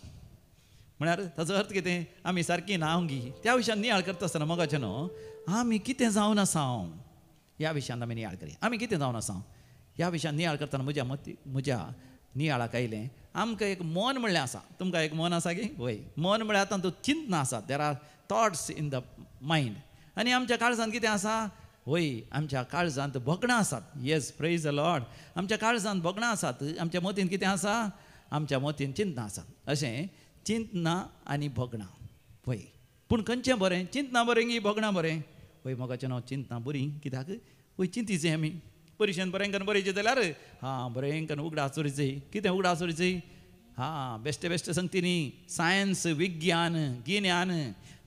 म्हळ्यार ताचो अर्थ कितें आमी सारकी नांवगी त्या विशयान नियाळ करता आसतना मोगाचें न्हू आमी कितें जावन आसा ह्या विशयान आमी नियाळ करया आमी कितें जावन आसा ह्या विशयान नियाळ करतना म्हज्या नियाळाक आयलें आमकां एक मन म्हणलें आसा तुमकां एक मन आसा गे वय मन म्हळ्यार तातूंत चिंतना आसात there are thoughts in the mind आनी आमच्या काळजांत कितें आसा वय आमच्या काळजांत भोगणां आसात येस प्रेज द लॉर्ड आमच्या काळजांत भोगणां आसात आमच्या मतीन कितें आसा आमच्या मतीन चिंतना आसात अशें चिंतना आनी भोगणां वय पूण खंयचें बरें चिंतना बरें की भोगणां बरें वय मोगाचें नांव चिंतना बरीं कित्याक वय चिंतीचें आमी परिक्षेन बरें करून बरयचें जाल्यार बरें करून उगडास चोरीचें कितें उगडास चोरीचें बेश्टे सांगती सायन्स विज्ञान गिन्यान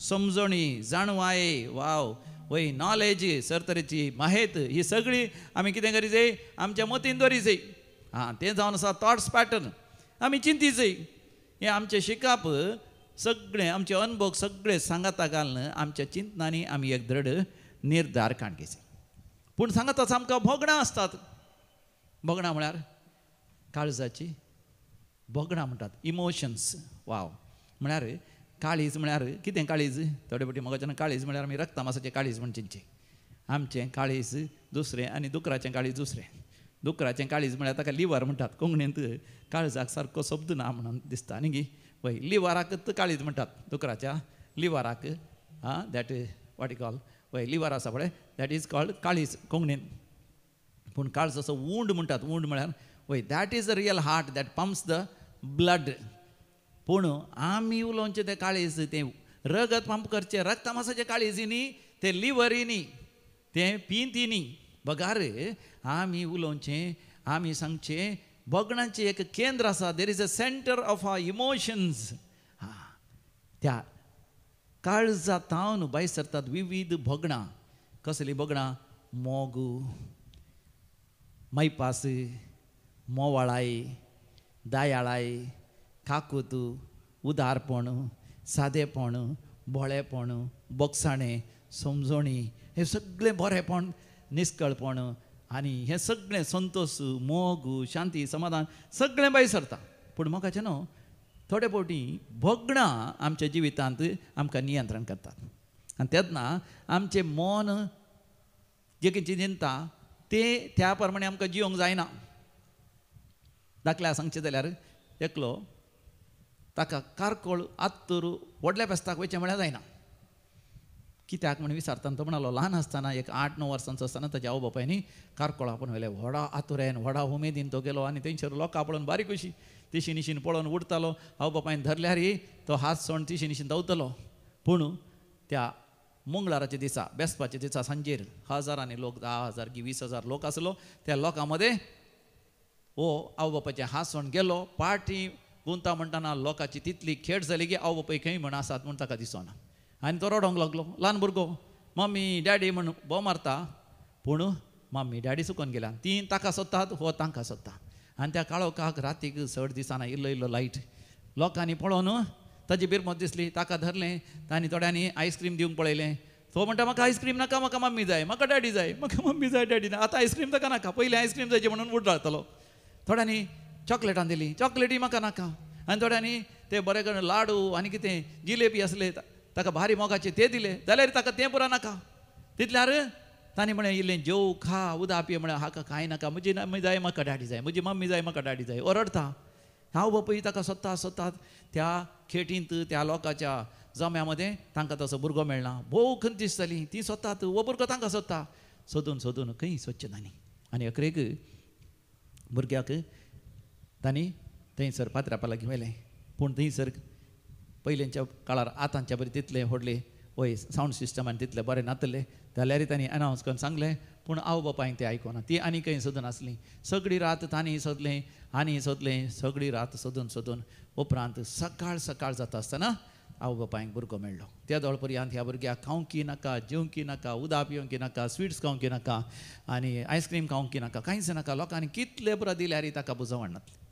समजणी जाणवाये वाव वय नॉलेज सरतरेची माहेत ही सगळी आमी कितें करीचें आमच्या मतीन दवरीचें तें जावन आसा थॉट्स पॅटर्न आमी चिंतीचें हें आमचें शिकप सगळें आमचे अनुभव सगळे सांगाता घालून आमच्या चिंतनांनी आमी एक दृढ निर्धार काडचें पूण सांगात आमकां भोगणां आसतात भोगणां म्हळ्यार काळजाची भोगणां म्हणटात इमोशन्स वाव म्हळ्यार काळीज म्हळ्यार कितें काळीज थोडे फावटी म्हाका काळीज म्हळ्यार आमी रक्तामासाचें काळीज म्हण चिंतचें आमचें काळीज दुसरें आनी दुकराचें काळीज दुसरें दुकराचें काळीज म्हळ्यार ताका लिवर म्हणटात कोंकणींत काळजाक सारको शब्द ना म्हणून दिसता न्ही गी पळय लिवराक काळीज म्हणटात दुकराच्या लिवराक दॅट वॉट यू कॉल पळय लिवर आसा पळय दॅट इज कॉल्ड काळीज कोंकणीन पूण काळज असो वूंड म्हणटात वूंड म्हळ्यार वय that is the real heart that pumps the blood पूण आमी उलोवचें तें काळीज तें रगत पंप करचें रक्ता मासाचें काळीजीनी तें लिव्हरीनी तें पिंतीनी बगार आमी उलोवचें आमी सांगचें भोगणाचें एक केंद्र आसा there is a centre of our emotions त्या काळजांतावन भायर सरतात विविध भोगणां कसलीं भोगणां मोग मैपास मोवाळाय दयाळाय काकूत उदारपण सादेपण बोळेपण बोगसाणें समजणी हे सगळें बरेंपण निश्कळपण आनी हें सगळें संतोश मोग शांती समाधान सगळें भायर सरता पूण मोगाचें न्हू थोडे फावटी भोगणां आमच्या जिवितांत आमकां नियंत्रण करतात आनी तेन्ना आमचें मन जें कितें चिंता तें त्या प्रमाणे आमकां जियोंक जायना दाखल्यार सांगचें जाल्यार एकलो ताका कारकोळ आत्तूर व्हडल्या फेस्ताक वयचें म्हळ्यार जायना कित्याक म्हण विचारतना तो म्हणलो ल्हान आसतना एक 8-9 वर्सांचो आसतना ताच्या आवय बापायनी कारकोळ आपूण व्हेलें व्हडा आतुरेन व्हडा उमेदीन तो गेलो आनी थंयसर लोकां पळोवन बारीक कशी तिशी निशीन पळोवन उडतालो आवय बापायन धरल्यार तो हात सोण तिशी निशीन धांवतलो पूण त्या मंगळाराच्या दिसा बेसपाच्या दिसा सांजेर हजारांनी लोक 10,000 की 20,000 लोक आसलो त्या लोकां मदें हो आवय बापायचे हात सोण गेलो पार्टी गुंता म्हणटाना लोकांची तितली खेट जाली की आवय बापाय खंय म्हण आसात म्हूण ताका दिसना आनी तो रडोंक लागलो ल्हान भुरगो मम्मी डॅडी म्हण भोव मारता पूण मम्मी डॅडी सुकोन गेल्या ती ताका सोदतात हो तांकां सोदता आनी त्या काळोखाक रातीक 6 दिसांना इल्लो इल्लो लायट लोकांनी पळोवन ताजी बिरमत दिसली ताका धरलें तांणी थोड्यांनी आयस्क्रीम दिवंक पळयलें तो म्हणटा म्हाका आयस्क्रीम नाका म्हाका मम्मी जाय म्हाका डॅडी जाय म्हाका मम्मी जाय डॅडी ना आतां आयस्क्रीम ताका नाका पयलीं आयस्क्रीम जायची म्हणून उठ रावतलो थोड्यांनी चॉकलेटां दिली चॉकलेटी म्हाका नाका आनी थोड्यांनी ते बरे करून लाडू आनी कितें जिलेबी आसले ताका भारी मोगाचे ते दिले जाल्यार ताका तें पुरो नाका तितल्यार तांणी म्हळें इल्लें जेव खा उदक पिये म्हळ्यार हाका कांय नाका म्हजी मम्मी जाय म्हाका डॅडी जाय म्हजी मम्मी जाय म्हाका डॅडी जाय ओरडता हांव बापूय ताका सोदतात त्या खेटींत त्या लोकांच्या जम्या मदें तांकां तसो भुरगो मेळना भोव खंतीस जाली ती सोदतात हो भुरगो तांकां सोदता सोदून खंय सोदचें ना आनी अकरेक भुरग्याक तांणी थंयसर पात्रापा लागीं व्हेलें पूण थंयसर पयलींच्या काळार आतांच्या बरें तितलें व्हडलें वय सावंड सिस्टमान तितलें बरें नातलें जाल्यार तांणी अनावन्स करून सांगलें पूण आवय बापायक तें आयकोना ती आनी खंय सोदून आसलीं सगळी रात तांणी सोदलें आनी सोदलें सगळी रात सोदून उपरांत सकाळ जाता आसतना आवय बापायक भुरगो मेळ्ळो त्या दोळ पर्यंत ह्या भुरग्याक खावंकी नाका जेवंकी नाका उदक पिवंकी नाका स्विट्स खावंकी नाका आनी आयस्क्रीम खावंकी नाका कांयच नाका लोकांनी कितले बरें दिल्यार ताका बुजवण नासलें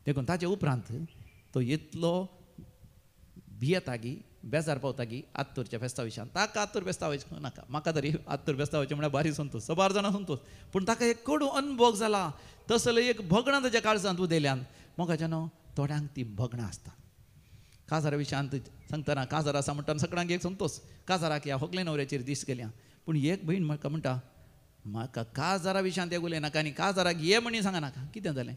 देखून ताचे उपरांत तो इतलो भियेतागी बेजार पावतागी आत्तूरच्या फेस्ता विशयान ताका आत्तूर फेस्ता वचूं नाका म्हाका तरी आत्तूर फेस्ता वचचें म्हळ्यार भारी संतोश 100 जाणां संतोश पूण ताका एक कडू अनुभव जाला तसलें एक भगणां ताच्या काळजांत उदेल्यान मोगाचें न्हू थोड्यांक ती भगणां आसता काजारा विशयांत सांगतना काजार आसा म्हणटा सगळ्यांक एक संतोश काजाराक ह्या होगले न्हवऱ्याचेर दीस गेल्या पूण एक भयण म्हाका म्हणटा म्हाका काजारा विशयांत एक उलय नाका आनी काजाराक ये म्हणी सांगा नाका कितें जालें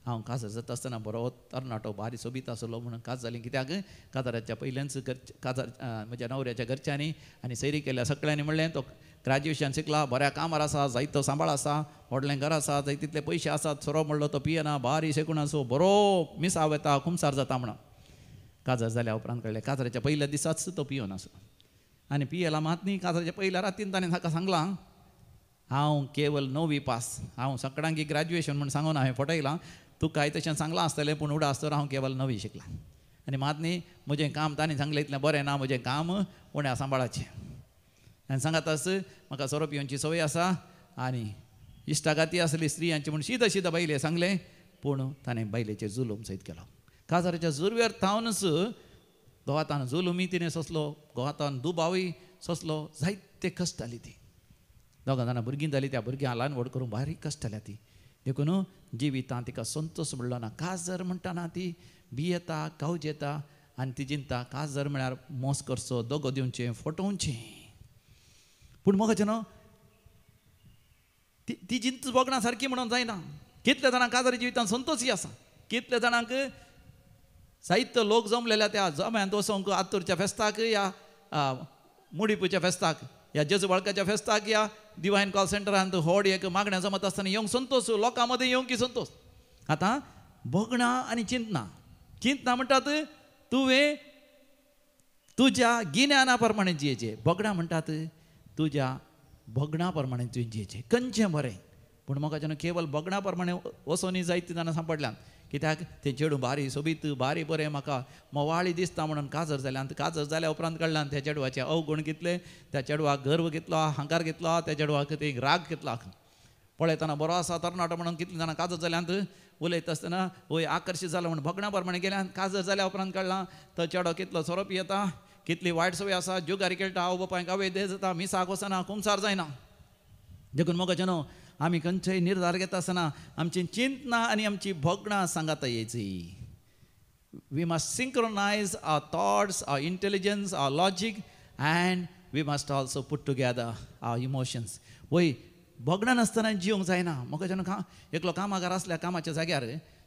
हांव काजार जाता आसतना बरो तरणाटो भारी सोबीत आसलो म्हणून काज जालें कित्याक काजाराच्या पयल्याच काजार म्हज्या न्हवऱ्याच्या घरच्यांनी आनी सैरी केल्या सगळ्यांनी म्हणलें तो ग्रॅज्युएशन शिकला बऱ्या कामार आसा जायतो सांबाळ आसा व्हडलें घर आसा जाय तितले पयशे आसात सोरो म्हणलो तो पियना भारी शेकून आसो बरो मिसाव येता खुमसार जाता म्हणून काजार जाल्या उपरांत कळलें काजाराच्या पयल्या दिसाच तो पियोन आसलो आनी पियेला मात न्ही काजाराच्या पयल्या रातीन ताणें ताका सांगलां हांव केवल 9वी पास हांव सगळ्यांक ग्रॅज्युएशन म्हूण सांगून हांवें फटयलां तुका कांय तशें सांगलां आसतलें पूण उडा आसतना हांव केवल 9वी शिकलां आनी मात न्ही म्हजें काम ताणें सांगलें इतलें बरें ना म्हजें काम उण्या सांबाळाचें आनी सांगात आस म्हाका सोरो पिवची संवय आसा आनी इश्टागाती आसली स्त्रियांची म्हूण शीद बायले सांगलें पूण ताणें बायलेचेर जुलूम सयत केलो काजाराच्या जुरव्यार थावनच गोवातान जुलुमी तिणें सोंसलो गोवातान दुबावय सोंसलो जायते कश्ट जाली ती दोगां जाणां भुरगीं जालीं त्या भुरग्यां ल्हान व्हड करून बारीक कश्ट जाल्या ती देखून जिवितांत तिका संतोश म्हणलो ना काजर म्हणटाना ती भियेता कावज येता आनी ती चिंता काजर म्हळ्यार मोस करचो दोगो दिवचें फटोवचें पूण मोगाचें न्हू ती जिंत बघणा सारखी म्हणून जायना. कितल्या जाणांक काजारी जिवितांत संतोषी आसा, कितल्या जाणांक साहित्य लोक जमलेल्या त्या जम्यांत वचोंक आत्तूरच्या फेस्ताक या मुडीपूच्या फेस्ताक या जेजू बाळकाच्या फेस्ताक या डिवायन कॉल सेंटरांत व्हड एक मागण्या जमत आसतना येवंक संतोष, लोकां मदें येवंक की संतोष. आतां भोगणा आनी चिंतना म्हणटात तुवें तुज्या गिन्याना प्रमाणे जियेचें. भोगणा म्हणटात तुज्या भोगणा प्रमाणे तुवें जियेचें. खंयचें बरें, पूण म्हाका जेन्ना केवळ भोगणा प्रमाणे वचोनी जायते जाणां सांपडल्यान, कित्याक तें चेडूं बारी सोबीत बारी बरें म्हाका मोवाळी दिसता म्हणून काजर जाल्यान, काजर जाल्या उपरांत कळ्ळान त्या चेडवाचे अवगुण कितले, त्या चेडवाक गर्व कितलो, अहंकार कितलो, त्या चेडवाक ते राग कितलो. पळयतना बरो आसा तरणाटो म्हणून कितले जाणां काजर जाल्यांत उलयता आसतना वय आकर्शीत जालो म्हणून भोगणा प्रमाणे गेल्यान काजर जाल्या उपरांत कळ्ळां तो चेडो कितलो सोरोप येता, कितली वायट सवय आसा, जुगारी खेळटा, आवय बापायक अवैध जाता, मिसाक वचना, कुमसार जायना. देखून मोगाचें न्हू, आमी खंयचोय निर्धार घेता आसतना आमची चिंतना आनी आमची भोगणां सांगाता येयची. We must synchronise our thoughts, our intelligence, our logic, and we must also put together our emotions. वय भोगणां नासतना जिवंक जायना. म्हाका जेन्ना एकलो कामागार आसल्या कामाच्या जाग्यार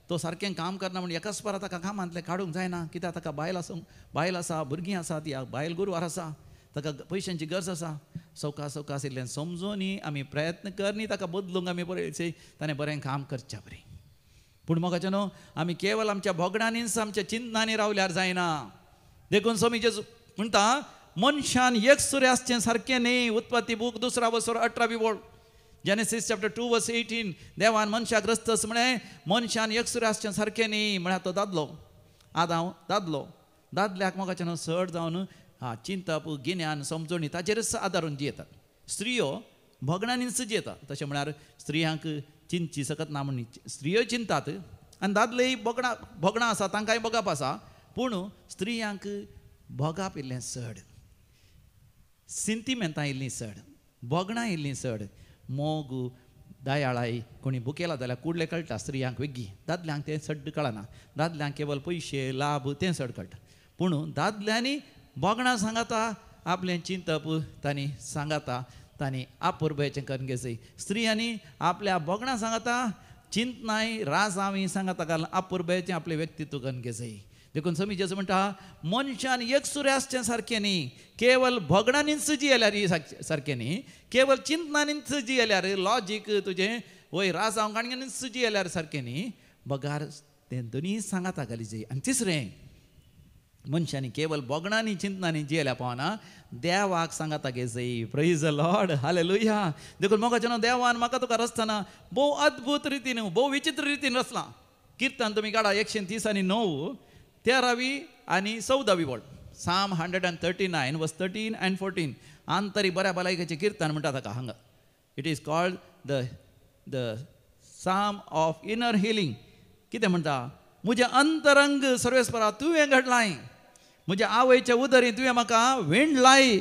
तो सारकें काम करना म्हणून एकाच परां ताका कामांतलें काडूंक जायना. कित्याक ताका बायल आसा, भुरगीं आसात, या बायल गुरवार आसा, ताका पयशांची गरज आसा. सवकास इल्लें समजून आमी प्रयत्न करनी ताका बदलूंक आमी पळयचें, ताणें बरें काम करचें बरें. पूण म्हाका न्हू आमी केवळ आमच्या भोगणांनीच आमच्या चिंतनांनी रावल्यार जायना. देखून स्वामी जेजू म्हणटा मनशान एक सुरे आसचें सारकें न्ही. उत्पत्ती बूक 2:18 बोल, जेनेसीस चॅप्टर 2:18 देवान मनशाक रस्तस म्हणे मनशान एक सुरे आसचें सारकें न्ही. म्हळ्यार तो दादलो, आदांव दादलो, दादल्याक मोगाचें न्हू चड जावन चिंतप, गिन्यान, समजणी ताचेरच आदारून जियेतात. स्त्रियो भोगणांनीच जियेतात. तशें म्हळ्यार स्त्रियांक चिंतची सकत ना म्हण स्त्रियो चिंतात आनी दादलेय भोगणां आसा, तांकांय भोगप आसा. पूण स्त्रियांक भोगप इल्लें चड, सिंतिमेंतां इल्लीं चड, भोगणां इल्लीं चड. मोग, दयाळाय कोणी बुकेला जाल्यार कुडलें कळटा स्त्रियांक वेगळी. दादल्यांक तें चड कळना. दादल्यांक केवळ पयशे, लाभ तें चड कळटा. पूण दादल्यांनी भोगणां सांगाता आपलें चिंतप, तांणी सांगाता तांणी आपुरबायेचें करून घेवचें. स्त्रियांनी आपल्या भोगणां सांगाता चिंतनाय राजावी सांगाता घालून आपुरबायेचें आपलें व्यक्तित्व करून घेवचें. देखून स्वामी जेजू म्हणटा मनशान एक सुरे आसचें सारकें न्ही. केवळ भोगणांनीच जियेल्यार सारकें न्ही, केवळ चिंतनांनीच जियेल्यार, लॉजीक तुजें वय राजांगाणीच जियेल्यार सारकें न्ही. बगार तें दोनी सांगाता घालीचें. आनी तिसरें, मनशांनी केवळ भोगणांनी चिंतनांनी जियेल्या पावना, देवाक सांगाता घेवचें. Praise the Lord, hallelujah. देखून मोगाचें न्हू देवान म्हाका तुका रचतना भोव अद्भुत रितीन, भोव विचित्र रितीन रचलां. किर्तन तुमी काडा 130:9, 13वी आनी 14वी बोल. Psalm 139 verse 13 and 14. आंतरीक बऱ्या भलायकेचें किर्तन म्हणटा ताका हांगा. It is called the Psalm of inner healing. कितें म्हणटा? म्हजें अंतरंग सर्वेस्परा तुवें घडलाय, म्हज्या आवयच्या उदरी तुवें म्हाका विणलाय,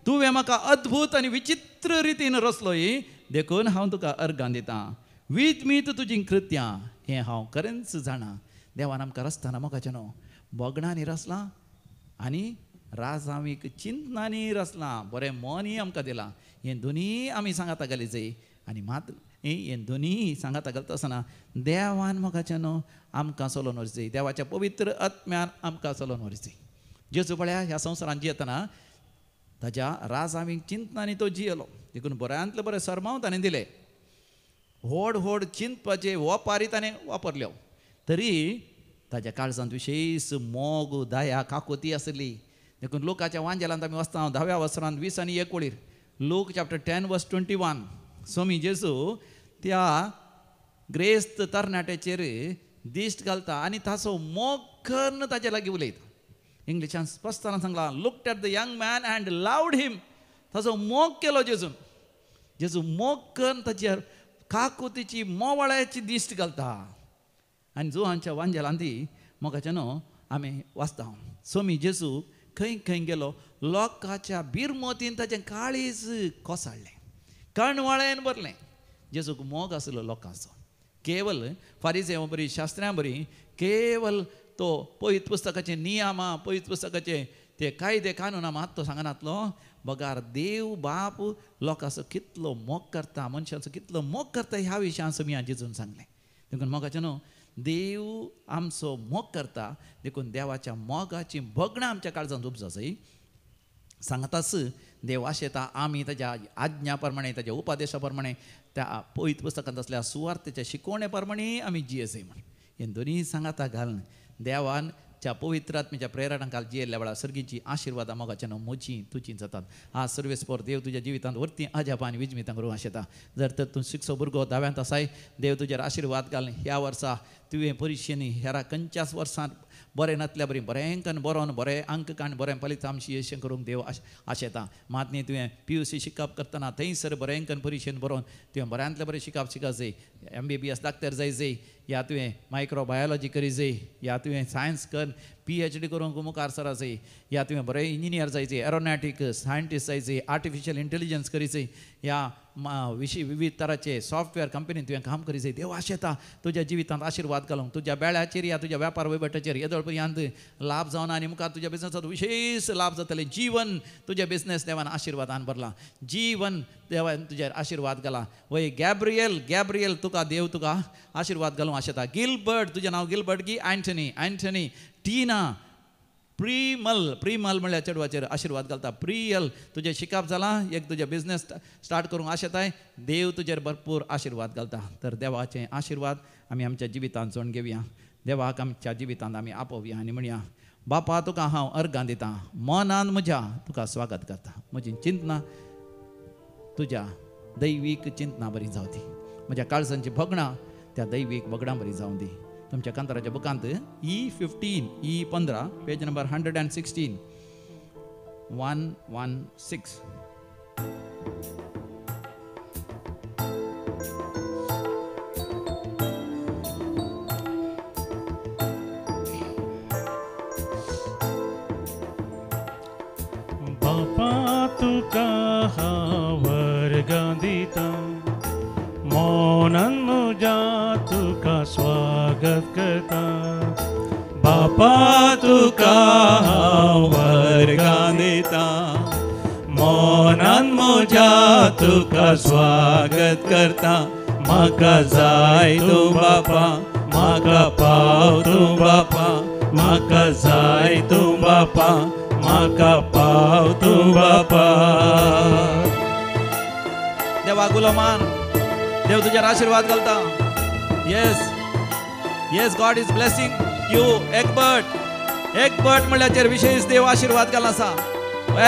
तुवें म्हाका अद्भुत आनी विचित्र रितीन रचलोय. देखून हांव तुका अर्गां दितां. वीत मीत तुजीं कृत्यां हें हांव खरेंच जाणा. देवान आमकां रचतना मोगाचें न्हू भोगणांनी रचलां आनी राजावीक चिंतनांनी रचलां. बरें मनय आमकां दिलां. हें दोनीय आमी सांगाता घालीचें. आनी मात हें दोनीय सांगाता घालता आसतना देवान मोगाचें न्हू आमकां चलोवन व्हरचें. देवाच्या पवित्र आत्म्यान आमकां चलोवन व्हरचें. जेजू पळया ह्या संवसारांत जियेतना ताच्या राजावीक चिंतनांनी तो जियेलो. देखून बऱ्यांतले बरें सरमांव ताणें दिले. व्हड चिंतपाचे वपारी ताणें वापरल्यो. तरी ताच्या काळजांत विशेश मोग, दया, काकोती आसली. देखून लोकाच्या वांजेलांत आमी वचता 10व्या वसरांत 20 आनी 1 वळीर. Luke chapter 10 verse 21. स्वामी जेजू त्या ग्रेस्त तरणाट्याचेर दिश्ट घालता आनी ताचो मोग करून ताचे लागीं उलयता. इंग्लिशान स्पश्टपणान सांगलां, looked at the young man and loved him. ताचो मोग केलो जेजून. जेजू मोग करून ताचेर काकुतीची मोवाळ्याची दिश्ट घालता. आनी जुवांच्या वांजेलांती मोगाचें न्हू आमी वाचता. स्वामी जेजू खंय खंय गेलो लोकाच्या बिरमोतीन ताचें काळीज कोसळ्ळें, कणवाळेन भरलें. जेजूक मोग आसलो लोकांचो. केवळ फारिझेंव बरी, शास्त्र्यां बरी, केवळ तो पवित्र पुस्तकाचें नियमां, पवित्र पुस्तकाचें ते कायदे कानूना मात सांगनातलो बगार देव बाप लोकांचो कितलो मोग करता मनशाचो कितलो मोग करता ह्या विशयान मी जिजून सांगलें देखून मोगाचें न्हू देव आमचो मोग करता देखून देवाच्या मोगाची भगणां आमच्या काळजांत उपजा जाय सांगताच देव आशेता आमी ताच्या आज्ञा प्रमाणे ताच्या उपदेशा प्रमाणे त्या पवित्र पुस्तकांत असल्या सुवार्थेच्या शिकवणे प्रमाणे आमी जियेसय म्हण हे दोनी सांगाता घालून देवान च्या पवित्र आत्म्याच्या प्रेरणांकाल जियेल्ल्या वेळार सर्गीची आशिर्वादा मोगाच्या म्हजी तुजी जातात आज सर्वेस्पर देव तुज्या जिवितांत व्हरती अजाप आनी विजमितां करूं आशेता जर तर तूं शिक्षो भुरगो धाव्यांत आसाय देव तुजेर आशिर्वाद घाल ह्या वर्सा तुवें परिक्षेनी हेरा खंयच्याच वर्सांत बरें नातल्या बरी बरेंकन बरोवन बरें अंक काण बरें फलीत आमची यशें करूंक देव आशेता मात न्ही तुवें PUC शिकप करतना थंयसर बरेंकन परिक्षेन बरोवन तुवें बऱ्यांतलें बरें शिकप जाय MBBS डाक्टर जाय या तुवें मायक्रोबायोलॉजी करी जाय या तुवें सायन्स कर PhD करूंक मुखार सरा जाय या तुवें बरें इंजिनियर जायचें एरोनॉटिक सायंटिस्ट जायचें आर्टिफिशियल इंटेलिजन्स करी जाय या विविध तराचे सॉफ्टवेअर कंपनीन तुवें काम करी जाय देव आशेता तुज्या जिवितांत आशिर्वाद घालूंक तुज्या बेळ्याचेर या तुज्या वेपार वैभटाचेर येदोळ पर्यंत लाभ जावन आनी मुखार तुज्या बिझनसांत विशेष लाभ जातले जीवन तुजे बिझनेस देवान आशिर्वादान भरला जीवन देवान तुजेर आशिर्वाद घाला वय गॅब्रियल तुका देव तुका आशिर्वाद घालूंक आशेता गिलबर्ट तुजें नांव गिलबर्ट की एंथनी टीना प्रिमल म्हणल्यार चेडवाचेर आशिर्वाद घालता प्रियल तुजें शिकप जालां एक तुजें बिझनेस स्टार्ट करूंक आशेताय देव तुजेर भरपूर आशिर्वाद घालता तर देवाचें आशिर्वाद आमी आमच्या जिवितांत जोडून घेवया देवाक आमच्या जिवितांत आमी आपोवया आनी म्हणया बापा तुका हांव अर्गां दितां मनान म्हज्या तुका स्वागत करता म्हजी चिंतना तुज्या दैवीक चिंतना बरी जावं दी म्हज्या काळजांची भगणां त्या दैवीक भगणां बरी जावं दी तुमच्या कांताराच्या बुकांत E15 पेज नंबर 116 बापा तुका हांव वर्गां दितां मोनान म्हज्या तुका स्वागत करता बापा तुका हांव वर्गां दिता मोनान म्हज्या तुका स्वागत करता म्हाका जाय तूं बापा म्हाका पाव तूं बापा म्हाका जाय तूं बापा म्हाका पाव तूं बापा देवा गुलामान देव तुजेर आशिर्वाद घालता yes God is blessing you एकबट म्हणल्यार विशेष देव आशिर्वाद घालना आसा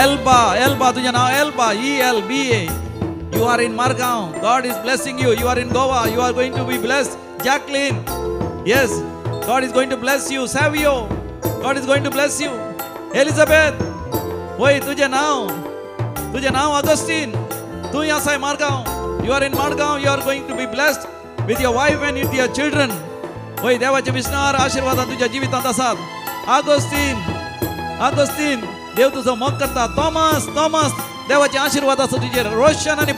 एल्बा तुजें नांव Elba ELBA you are in Margao God is blessing you are in Goa you are going to be blessed Jacqueline yes God is going to bless you Savio God is going to bless you Elizabeth वय तुजें नांव Augustine तूं आसाय Margao You are in Margaon, you are going to be blessed with your wife and with your children. वय देवाचे विस्तार आशिर्वादान तुज्या जिवितांत आसात आगोस्तीन देव तुजो मोग करता थॉमस देवाचे आशिर्वाद आसा तुजेर रोशन आनी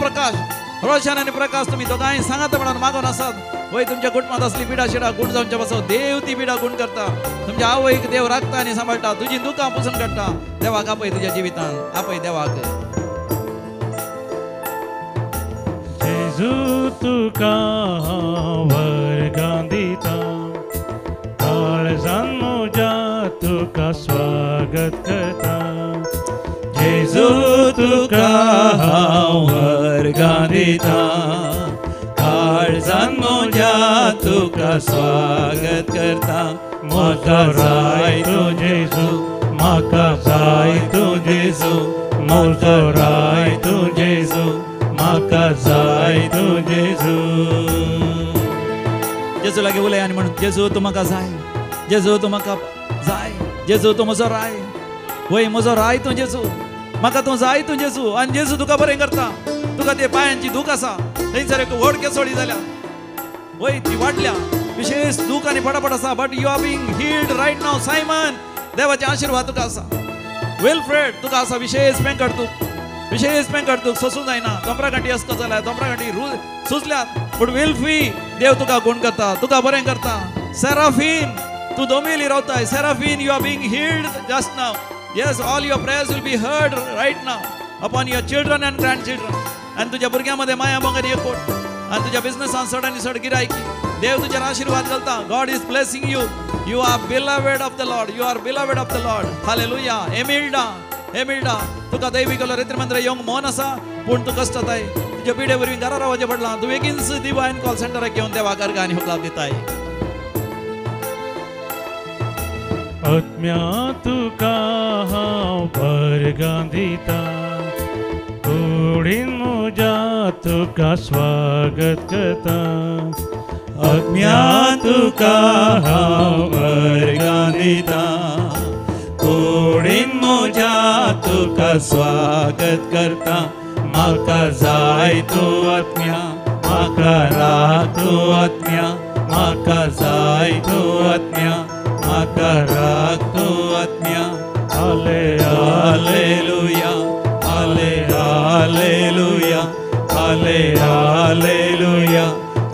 प्रकाश तुमी दोगांय सांगात म्हणून मागून आसात वय तुमच्या कुटुंबात असली पिडा शिडा गुण जावच्या पासो देव ती पिडा गुण करता तुमच्या आवयक देव राखता आनी सांबाळटा तुजी दुखां पुसून काडटा देवाक आपय तुज्या जिवितांत आपय देवाक जेजू तुका हांव वर्गां दिता काळजान म्हज्या तुका स्वागत करता जेजू तुका हांव वर्गां दिता काळजान म्हज्या तुका स्वागत करता म्हाका जाय तूं जेजू म्हाका जाय तूं जेजू म्हाका जाय तूं जेजू म्हाका जाय तूं जेजू जेजू लागी उलय आनी म्हण जेजू तूं म्हाका जाय जेजू तूं म्हाका जाय जेजू तूं म्हजो राय वय म्हजो राय तूं जेजू म्हाका तूं जाय तूं जेजू आनी जेजू तुका बरें करता तुका ते पांयांची दूख आसा थंयसर एक व्हड केसोळी जाल्या वय ती वाडल्या विशेष दूख आनी फटाफट आसा but you are being healed right now Simon देवाचे आशिर्वाद तुका आसा विल्फ्रेड तुका आसा विशेष पेंकट तूक सोसूं जायना दोंपरा गांठी आसता जाल्यार दोंपरा गांठी सुजल्यात पूण विल्फी देव तुका गुण करता तुका बरें करता सेराफीन तूं दोमेली रावताय Serafin you are being healed just now Yes, all your prayers will be heard right now upon your children and grandchildren. आणि तुझ्या भुरग्यामध्ये माया मगन एकवट आणि तुझ्या बिझनेसान सड आणि सड गिरायकी देव तुझ्यावर आशीर्वाद घालता. God is blessing you. You are beloved of the Lord. You are beloved of the Lord. Hallelujah. Emilda तुका दैवी कलो रेत्र मंत्र योंग मोहन असा पूण तू कष्टात आहे. तुझ्या पिढेवरील घरा रावाचे पडला तू बेगीनच डिवाइन कॉल सेंटर घेऊन देवा कर गाणी हुकलाब दिताय. आत्म्या तुका हांव भरगां दिता. कुडीन म्हज्या तुका स्वागत करता. आत्म्या तुका हांव भरगां दिता. कुडीन म्हज्या तुका स्वागत करता. म्हाका जाय तूं आत्म्या. म्हाका राख तूं आत्म्या. म्हाका जाय तूं आत्म्या. म्हाका राख तूं आत्म्या. हालेलुया. हालेलुया. हालेलुया.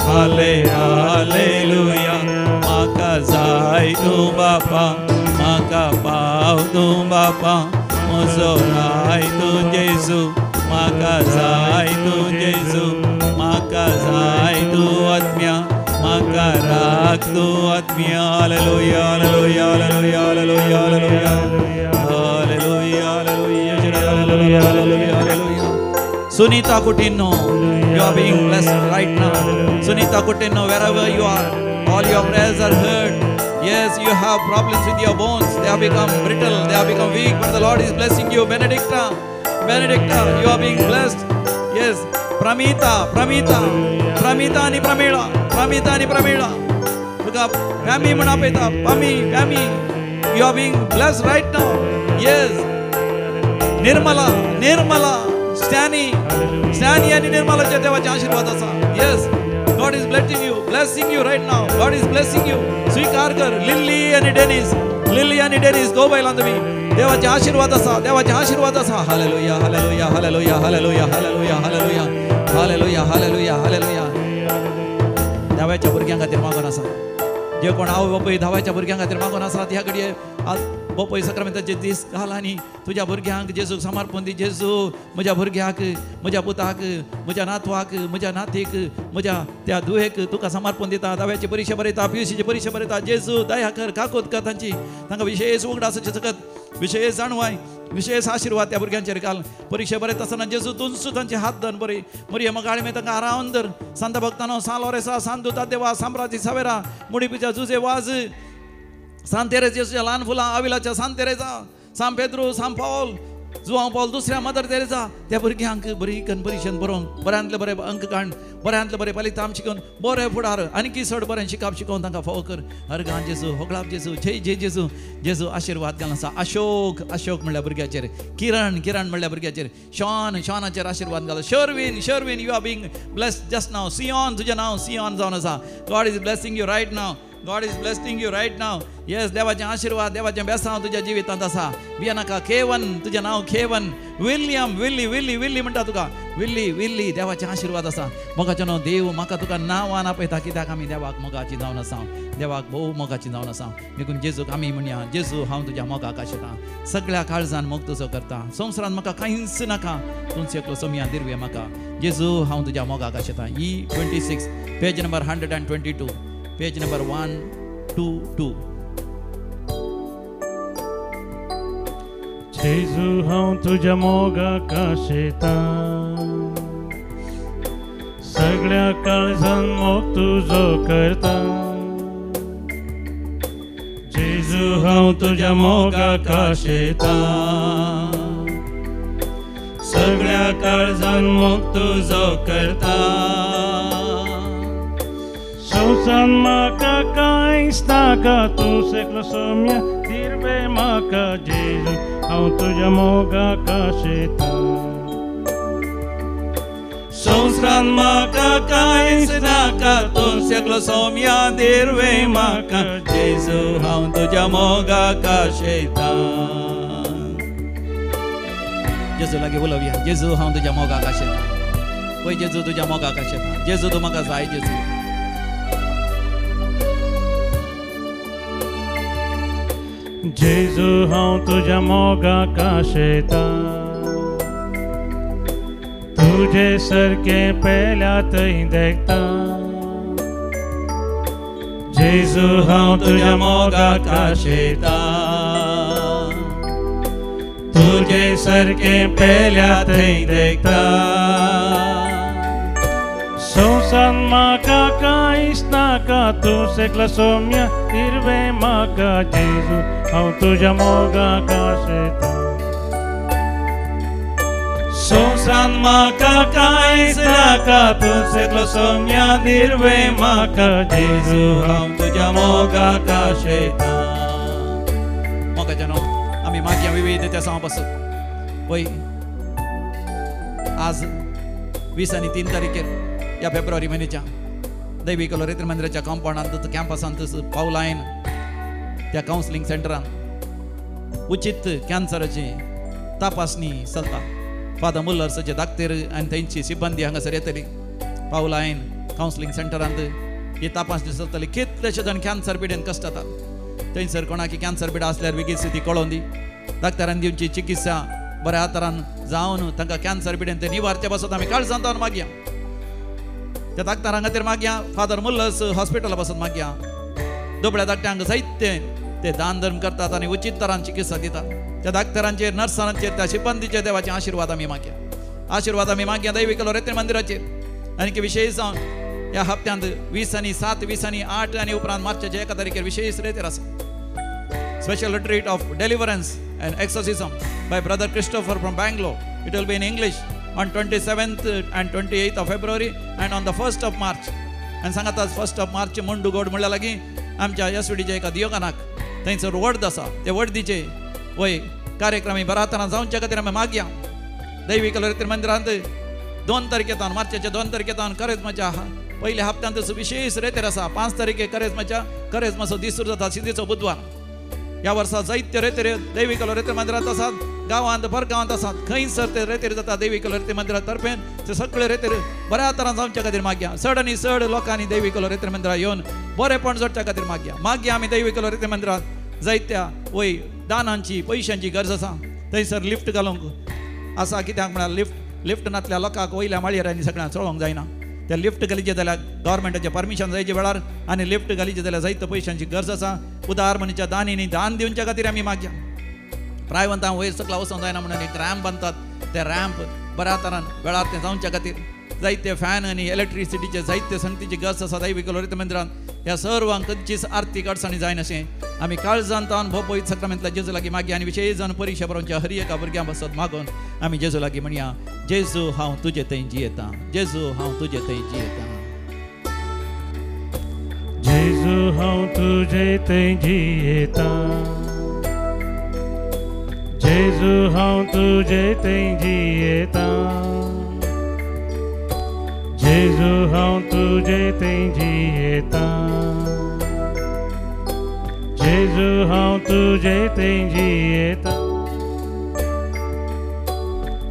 हालेलुया. म्हाका जाय तूं बापा. म्हाका पाव तूं बापा. म्हजो राय तूं जेजू. म्हाका जाय तूं जेजू. म्हाका जाय तूं आत्म्या. म्हाका राख तूं आत्म्या. Hallelujah. Hallelujah. Hallelujah. Hallelujah. Hallelujah. Hallelujah. Hallelujah. Hallelujah. Sunita Coutinho, you are being blessed right now. Sunita Coutinho, wherever you are, all your prayers are heard. Yes, you have problems with your bones. They have become brittle, they have become weak, but the Lord is blessing you. Benedicta, you are being blessed. Yes, Pramita ani Pramila. Look up, Pami Manapeta, Pami. You are being blessed right now. Yes, Nirmala. Stani आणि निर्मलाच्या देवाचा आशीर्वाद असा. Yes, God is blessing you right now. God is blessing you. स्वीकार कर. Lily आणि Denis दोघांना तुम्ही देवाचा आशीर्वाद असा. Hallelujah. Hallelujah. Hallelujah. Hallelujah. Hallelujah. Hallelujah. Hallelujah. Hallelujah. Hallelujah. देवाच्या भुरग्यां खातीर मागून आसा. जे कोण आवय बापूय धावाच्या भुरग्यां खातीर मागून आसात ह्या घडये बापूय सक्रामेंताचे दीस घाल आनी तुझ्या भुरग्यांक जेजूक समर्पण दी. जेजू म्हज्या भुरग्याक, म्हज्या पुताक, म्हज्या नातवाक, म्हज्या नातीक, म्हज्या त्या दुयेक तुका समर्पण दिता. दाव्याची परीक्षा बरयता, PUCची परीक्षा बरयता. जेजू दया कर, काकोत कर तांकां विशेष उगडासाची सकत विशेष जाणवाय, विशेष आशीर्वाद त्या भुरग्यांचेर घाल. परीक्षा बरयता आसतना जेजू तूं तांचे हात धर बरे. मरियम गाळमे तांकां आरावन धर. सांत भक्तानो, सान लोरेसा, सान दुता देवा, सांब्राची सावेरा, मुडीपीच्या जुजे वाज, सान तेरेजेच्या ल्हान फुलां, आविलाच्या सान तेरेजा, सान पेद्रू, सान पावल, जुआंव पावल, दुसऱ्या मदर तेरेजा. त्या भुरग्यांक बरी कन्परिशन बरोवंक, बऱ्यांतले बरे अंक काड, बऱ्यांतले बरे फलितांश शिकोवन, बरे फुडार आनी चड बरें शिकप शिकोवन तांकां फावो कर. हर गांव जेजू, होगळाप जेजू, जय जेजू. जेजू आशीर्वाद घालून आसा. अशोक म्हणल्या भुरग्याचेर, किरण म्हणल्या भुरग्याचेर, शॉनाचेर आशीर्वाद घाल. Sherwin you are being blessed just now. Sion तुजें नांव सियोन जावन आसा. God is blessing you right now. God is blessing you right now. Yes, देवाचे आशीर्वाद, देवाचे बेसांव तुझ्या जिवितांत आसा. बियानाका केवन, तुझें नांव केवन. विल्यम, विल्ली म्हणटा तुका. विल्ली देवाचे आशीर्वाद आसा. मोगाचें न्हू देव म्हाका तुका नांवान आपयता. कित्याक आमी देवाक मोगाची जावन आसा. देवाक भोव मोगाची जावन आसा. देखून जेजूक आमी म्हणया, जेजू हांव तुज्या मोगाक आशेतां. सगळ्या काळजान मोग तुजो करता. संवसारांत म्हाका कांयच नाका. तूंच एकलो सोम्या दिरवे म्हाका. जेजू हांव तुज्या मोगाक आशेतां. E26 page number 122. Page number 122. जेजू हांव तुज्या मोगाक आशेतां. सगळ्या काळजान मोग तुजो करता. जेजू हांव तुज्या मोगाक आशेतां. सगळ्या काळजान मोग तुजो करता. संवसार म्हाका कांयच नाका. तूं एकलो सोम्या दिरवे म्हाका. जेजू हांव तुज्या मोगाक आशेतां. संवसारान म्हाका कांयच नाका. तूं एकलो सोम्या दिरवे म्हाका. जेजू हांव तुज्या मोगाक आशेतां. जेजू लागीं उलोवया. जेजू हांव तुज्या मोगाक आशेतां. पळय जेजू तुज्या मोगाक आशेतां. जेजू तूं म्हाका जाय. जेजू जेजू हांव तुज्या मोगाक आशेता तुझे सारके पेल्या थंय देखता जेजू हांव तुज्या मोगाक आशेता तुझे सारके पेल्या थंय देखता संवसार म्हाका कांयच नाका तूं सेकला सौम्य हिरवे म्हाका जेजू हांव तुज्या मोगाक आशेता संवसारांत म्हाका कांयच नाका तूं सेकलो सौम्या निर्वे म्हाका जेजू हांव तुज्या मोगाक आशेता मोगाच्या न्हू आमी मागया विविधतेच्या सांग बसत पळय आज 20 आणि 3 तारखेर या फेब्रुवारी म्हयन्याच्या दैवीक लोरेत्र मंदिराच्या कंपाउंडांत कॅम्पसांत पावलायन त्या कावन्सिलिंग सेंटरान उचित कॅन्सराची तपासणी चलता फादर मुल्लर्साचे दाक्तेर आनी थंयची सिब्बंदी हांगासर येतली पावलायन कावन्सिलिंग सेंटरांत ही तपासणी चलतली कितलेशे जाण कॅन्सर पिडेन कश्टाता थंयसर कोणाक कॅन्सर पिडा आसल्यार बेगीन स्थिती कळोवन दी दाक्तरान दिवची चिकित्सा बऱ्या तरान जावन तांकां कॅन्सर पिडेन ते निवारचे बसत आमी काळजांत मागया त्या दाक्तरां खातीर मागया फादर मुल्लर्स हॉस्पिटला बसत मागया दुबळ्या धाकट्यांक जायते ते दान धर्म करतात आणि उचित तरान चिकित्सा दितात त्या दाक्तरांचेर नर्सांचेर त्या सिब्बंदीचेर देवाचे आशीर्वाद आमी मागया दैवीक लोरेत्र मंदिराचेर आनी विशेष ह्या हप्त्यांत 20 आणि 7 20 आणि 8 आणि उपरांत मार्चाच्या 1 तारखेर विशेष रेतेर आसा special retreat of deliverance and exorcism by brother Christopher from Bangalore it will be in English on 27th and 28th of February and on the 1st of March आणि सांगात 1st of March मुंडू गोड म्हणल्या लागीं आमच्या यसुडीच्या एका दियोगानाक थंयसर वड आसा ते वडदीचे वय कार्यक्रमी बऱ्या तरान जावच्या खातीर आमी मागया दैवीक लोरेत्र मंदिरांत 2 तारखेतान मार्चाच्या 2 तारखेतान करेजमाच्या पयल्या हप्त्यांत विशेष रेतेर आसा 5 तारखे करेजमाचो दीस सुरू जाता सिद्धीचो बुधवार ह्या वर्सा जायत्यो रेतेर दैवीक लोरेत्र मंदिरांत आसात गांवांत परगांवांत आसात खंयसर ते रेतेर जाता दैवीक लोरेत्र मंदिरा तर्फेन ते सगळे रेतेर बऱ्या तरान जावच्या खातीर मागया चड आनी चड लोकांनी दैवीक लोरेत्र मंदिरांत येवन बरेपण जोडच्या खातीर मागया आमी दैवीक लोरेत्र मंदिरांत जायत्या वय दानांची पयशांची गरज आसा थंयसर लिफ्ट घालूंक आसा कित्याक म्हळ्यार लिफ्ट नातल्या लोकांक वयल्या माळयेर आनी सगळ्यांक चडोवंक जायना त्या लिफ्ट घालीचे जाल्यार गव्हर्मेंटाचे परमिशन जायचे वेळार आनी लिफ्ट घालीचे जाल्यार जायत्यो पयशांची गरज आसा उदार म्हणच्या दानींनी दान दिवच्या खातीर आमी मागया प्रायवंतां वयर सकला वचोंक जायना म्हणून एक रॅम्प बांदतात ते रॅम्प बऱ्या तरान वेळार ते जावच्या खातीर जायते फॅन आनी इलेक्ट्रिसिटीचे जायते संगतीची गरज आसा दैवीक लोरेत्र मंदिरांत ह्या सर्वांक खंयचीच आर्थीक अडचणी जायनाशें आमी काळजांत भोव पवित्र सक्रामेंतल्या जेजू लागीं मागया आनी विशेश जावन परिक्षा बरोवच्या हर एका भुरग्यां बसत मागून आमी जेजू लागीं म्हणया जेजू हांव तुजे थंय जियेतां जेजू हांव तुजे थंय जियेतां जेजू हांव तुजे थंय जियेतां जेजू हांव तुजे थंय जियेतां जेजू हांव तुजे थंय जियेतां जेजू हांव तुजे थंय जियेतां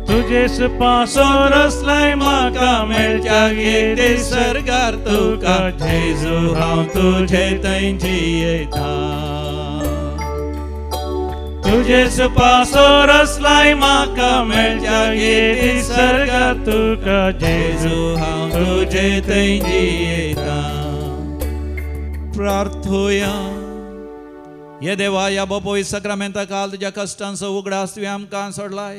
तुजेच पासोर रसलाय म्हाका मेळच्या येते सरगार तुका जेजू हांव तुजे थंय जियेतां तुजेच पासोर रसलाय म्हाका मेळच्या येते सरगार तुका जेजू हांव तुजे थंय जियेतां प्रार्थोया ये देवा या पवित्र सक्रामेंता काल तुज्या कश्टांचो उगडास तुवें आमकां सोडलाय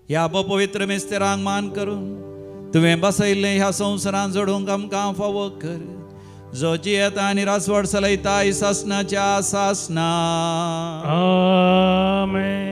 ह्या पवित्र मेस्तेरांक मान करून तुवें बसयल्लें ह्या संवसारांत जोडूंक आमकां फावो कर जो जियेता आनी रासवड चलयता सासनाच्या सासना आमेन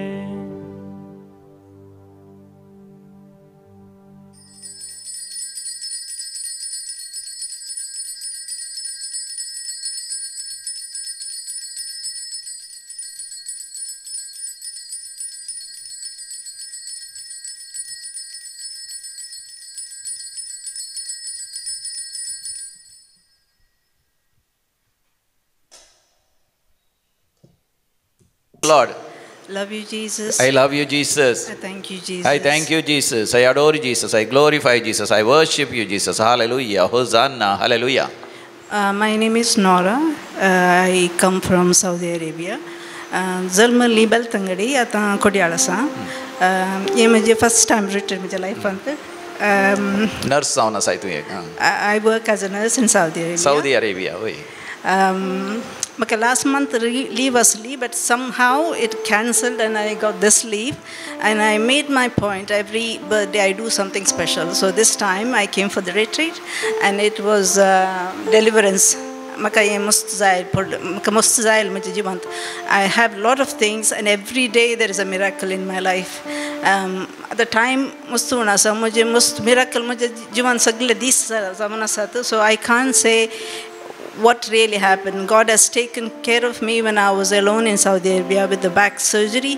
Lord, Love you, Jesus. I love you, Jesus. I thank you, Jesus. I thank you, Jesus. I adore Jesus. I glorify Jesus. I worship you, Jesus. Hallelujah. Hosanna. Hallelujah. My name is Nora. I come from Saudi Arabia. जल्मली Belthangady आता कोड्याळ आसा हे म्हणजे first time return म्हज्या लायफांत nurse जावन आसाय तूं एक I work as a nurse in Saudi Arabia. Saudi Arabia वय म्हाका last month leave was but somehow it cancelled and I got this leave and I made my point every birthday I do something special. So this time I came for the retreat and it was deliverance. म्हाका हें मस्त जाय म्हाका मस्त जाय म्हज्या जिवांत. I have lot of things and every day there is a miracle in my life. At the time मस्त होण आसा म्हणजे मस्त miracle म्हज्या जिवांत सगळे दीस जावन आसात. So I can't say what really happened. God has taken care of me when I was alone in Saudi Arabia with the back surgery.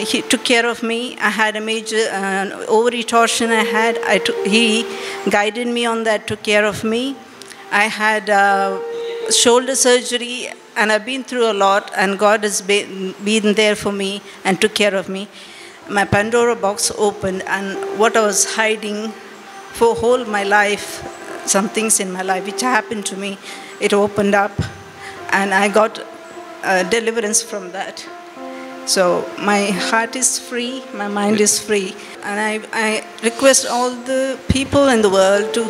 He took care of me. I had a major ovary torsion he guided me on that, took care of me. I had shoulder surgery and I've been through a lot and God has been there for me and took care of me. My Pandora box opened and what I was hiding for whole my life, some things in my life which happened to me, it opened up and I got deliverance from that. So my heart is free, my mind is free, and I request all the people in the world to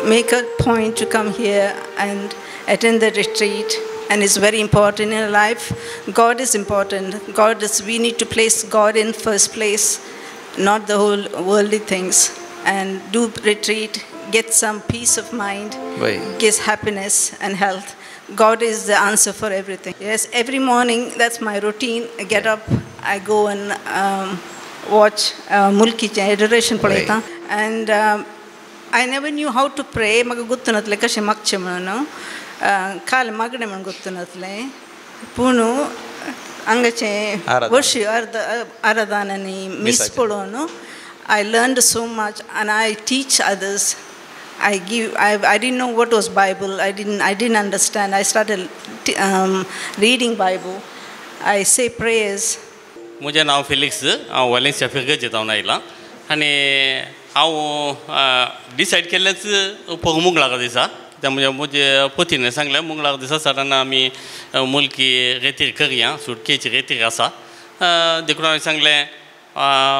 make a point to come here and attend the retreat. And it's very important in our life. God is important. We need to place God in first place, not the whole worldly things. And do retreat, get some peace of mind, get happiness and health. God is the answer for everything. Yes, every morning, that's my routine. I get up, I go and watch Mulki Adoration Paleta. And I never knew how to pray. Maga guttunatle kashe makche manu. Kal magde man guttunatle. Punu angache worship aradhanani miss polonu. I learned so much and I teach others. I didn't know what was Bible. I didn't understand. I started reading Bible. I say prayers. मुझे नाव Felix हांव Valencia फिरगेत येतावन आयला आनी हांव decide केल्लेच पळोवंक मुंगळाक दिसा त्या म्हजे पतीन सांगलें मुंगळाक दिसा सडन आमी मुलकी रेतीर करया सुटकेची रेतीर आसा देखून हांवें सांगलें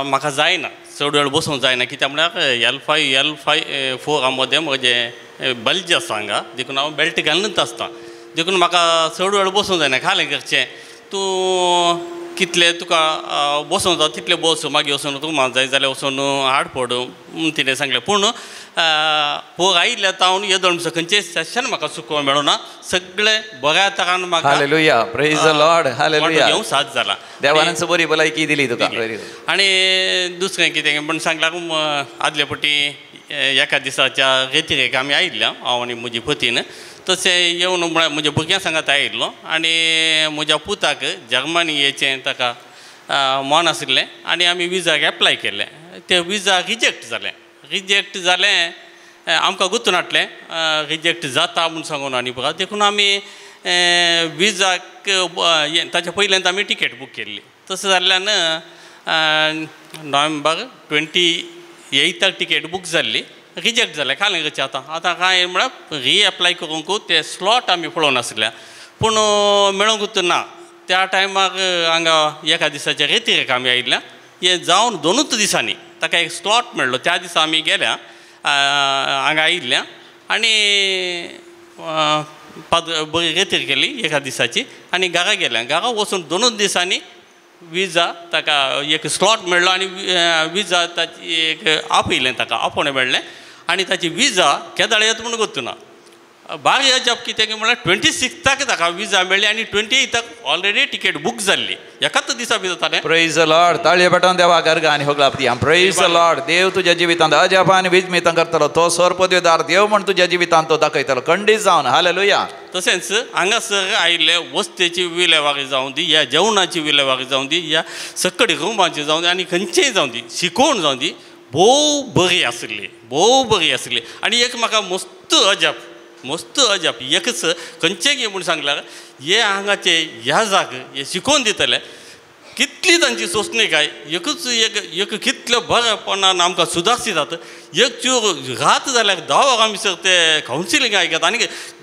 म्हाका जायना चड वेळ बसूंक जायना कित्याक म्हळ्यार L5 मध्ये म्हजे बल्ज आसा हांगा देखून हांव बेल्ट घालूनच आसता देखून म्हाका चड वेळ बसूंक जायना खालें करचें तूं कितले तुका बसूंक जाता तितले बस मागीर वचून तुका जाय जाल्यार वचून हाड पड तिणें सांगलें पूण पळोवंक आयिल्ल्या तावन येदोळमसो खंयचें सेशन म्हाका चुकोवंक मेळूना सगळे बऱ्या तरान म्हाका hallelujah praise the Lord hallelujah येवंक साथ जाला देवानच बरी भलायकी दिली तुका आनी दुसरें कितें म्हण सांगलां आदले फावटी एका दिसाच्या रेतीरेक आमी आयिल्ल्या हांव आनी म्हजी पतीन तशें येवन म्हज्या भुरग्यां सांगात आयिल्लो आनी म्हज्या पुताक जर्मनीचें ताका मन आशिल्लें आनी आमी विजाक एप्लाय केलें तें विजा रिजेक्ट जालें आमकां गुर्तून हाडलें रिजेक्ट जाता म्हूण सांगून आनी बघा देखून आमी विजाक ताच्या पयल्यांत आमी टिकेट बूक केल्ली तशें जाल्ल्यान नोव्हेंबर 28 टिकेट बूक जाल्ली रिजेक्ट जालें खालें करचें आतां कांय म्हळ्यार रिएप्लाय करूंक ते स्लॉट आमी पळोवन नासल्या पूण मेळोंकूच ना त्या टायमार हांगा एका दिसाच्या रेतीरेक आमी आयिल्ल्या हें जावन 2 दिसांनी ताका एक स्लॉट मेळ्ळो त्या दिसा आमी गेल्या हांगा आयिल्ल्या आनी बरी रेतीर केली एका दिसाची आनी घरा गेल्या घरा वचून 2 दिसांनी विजा ताका एक स्लॉट मेळ्ळो आनी विजा ताची एक आपयलें ताका आपोवणें मेळ्ळें आनी ताची विजा केदाळ येता म्हूण गोतूना बारी अजाप कित्याक म्हळ्यार 26 ताका विजा मेळ्ळी आनी 28 ऑलरेडी टिकेट बूक जाल्ली एकाच दिसा भितर जातालें प्रेज द लॉर्ड ताळये पेटोवन देवा गर्गा आनी होगला ती प्रेज द लॉर्ड देव तुज्या जिवितांत अजाप आनी विजमितां करतलो तो सर्पदेवदार देव म्हण तुज्या जिवितांत तो दाखयतलो खंडीत जावन हालेलुया तशेंच हांगासर आयिल्ले वस्तेची विलेवारी जावं दी ह्या जेवणाची विलेवारी जावं दी ह्या सकडी रुमाची जावं दी आनी खंयचेय जावं दी शिकोवण जावं दी भोव बरी आसली आनी एक म्हाका मस्त अजाप एकच खंयचें घे म्हूण सांगल्यार हे हांगाचे ह्या जाग हे शिकोवन दितले कितली तांची सोंसणीकाय एक कितले बरेपणान आमकां सुदारसी जाता एक चूर रात जाल्यार 10 वरां भितर ते कावन्सिलींग आयकता आनी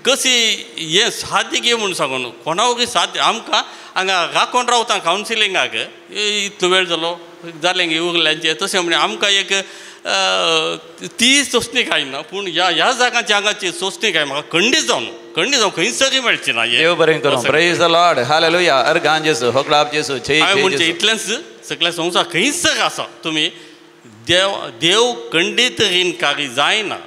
कशी हें साध्य घे म्हूण सांगून कोणा वरी साध्य आमकां हांगा राखून रावता कावन्सिलिंगाक इतलो वेळ जालें उरल्यांचे तशें म्हणजे आमकां एक ती सोंसणीक आयना पूण ह्या जागांची हांगाची सोंसणीक हांव म्हाका खंडीत जावन खंयसरय मेळची ना देव बरें करूं प्रेज द लॉर्ड हालेलुया अर्गान जेसू होकळाप जेसू छे हांवें म्हणजे इतलेंच सगळ्या संवसार खंयसर आसा तुमी देव खंडीत रीण कारी जायना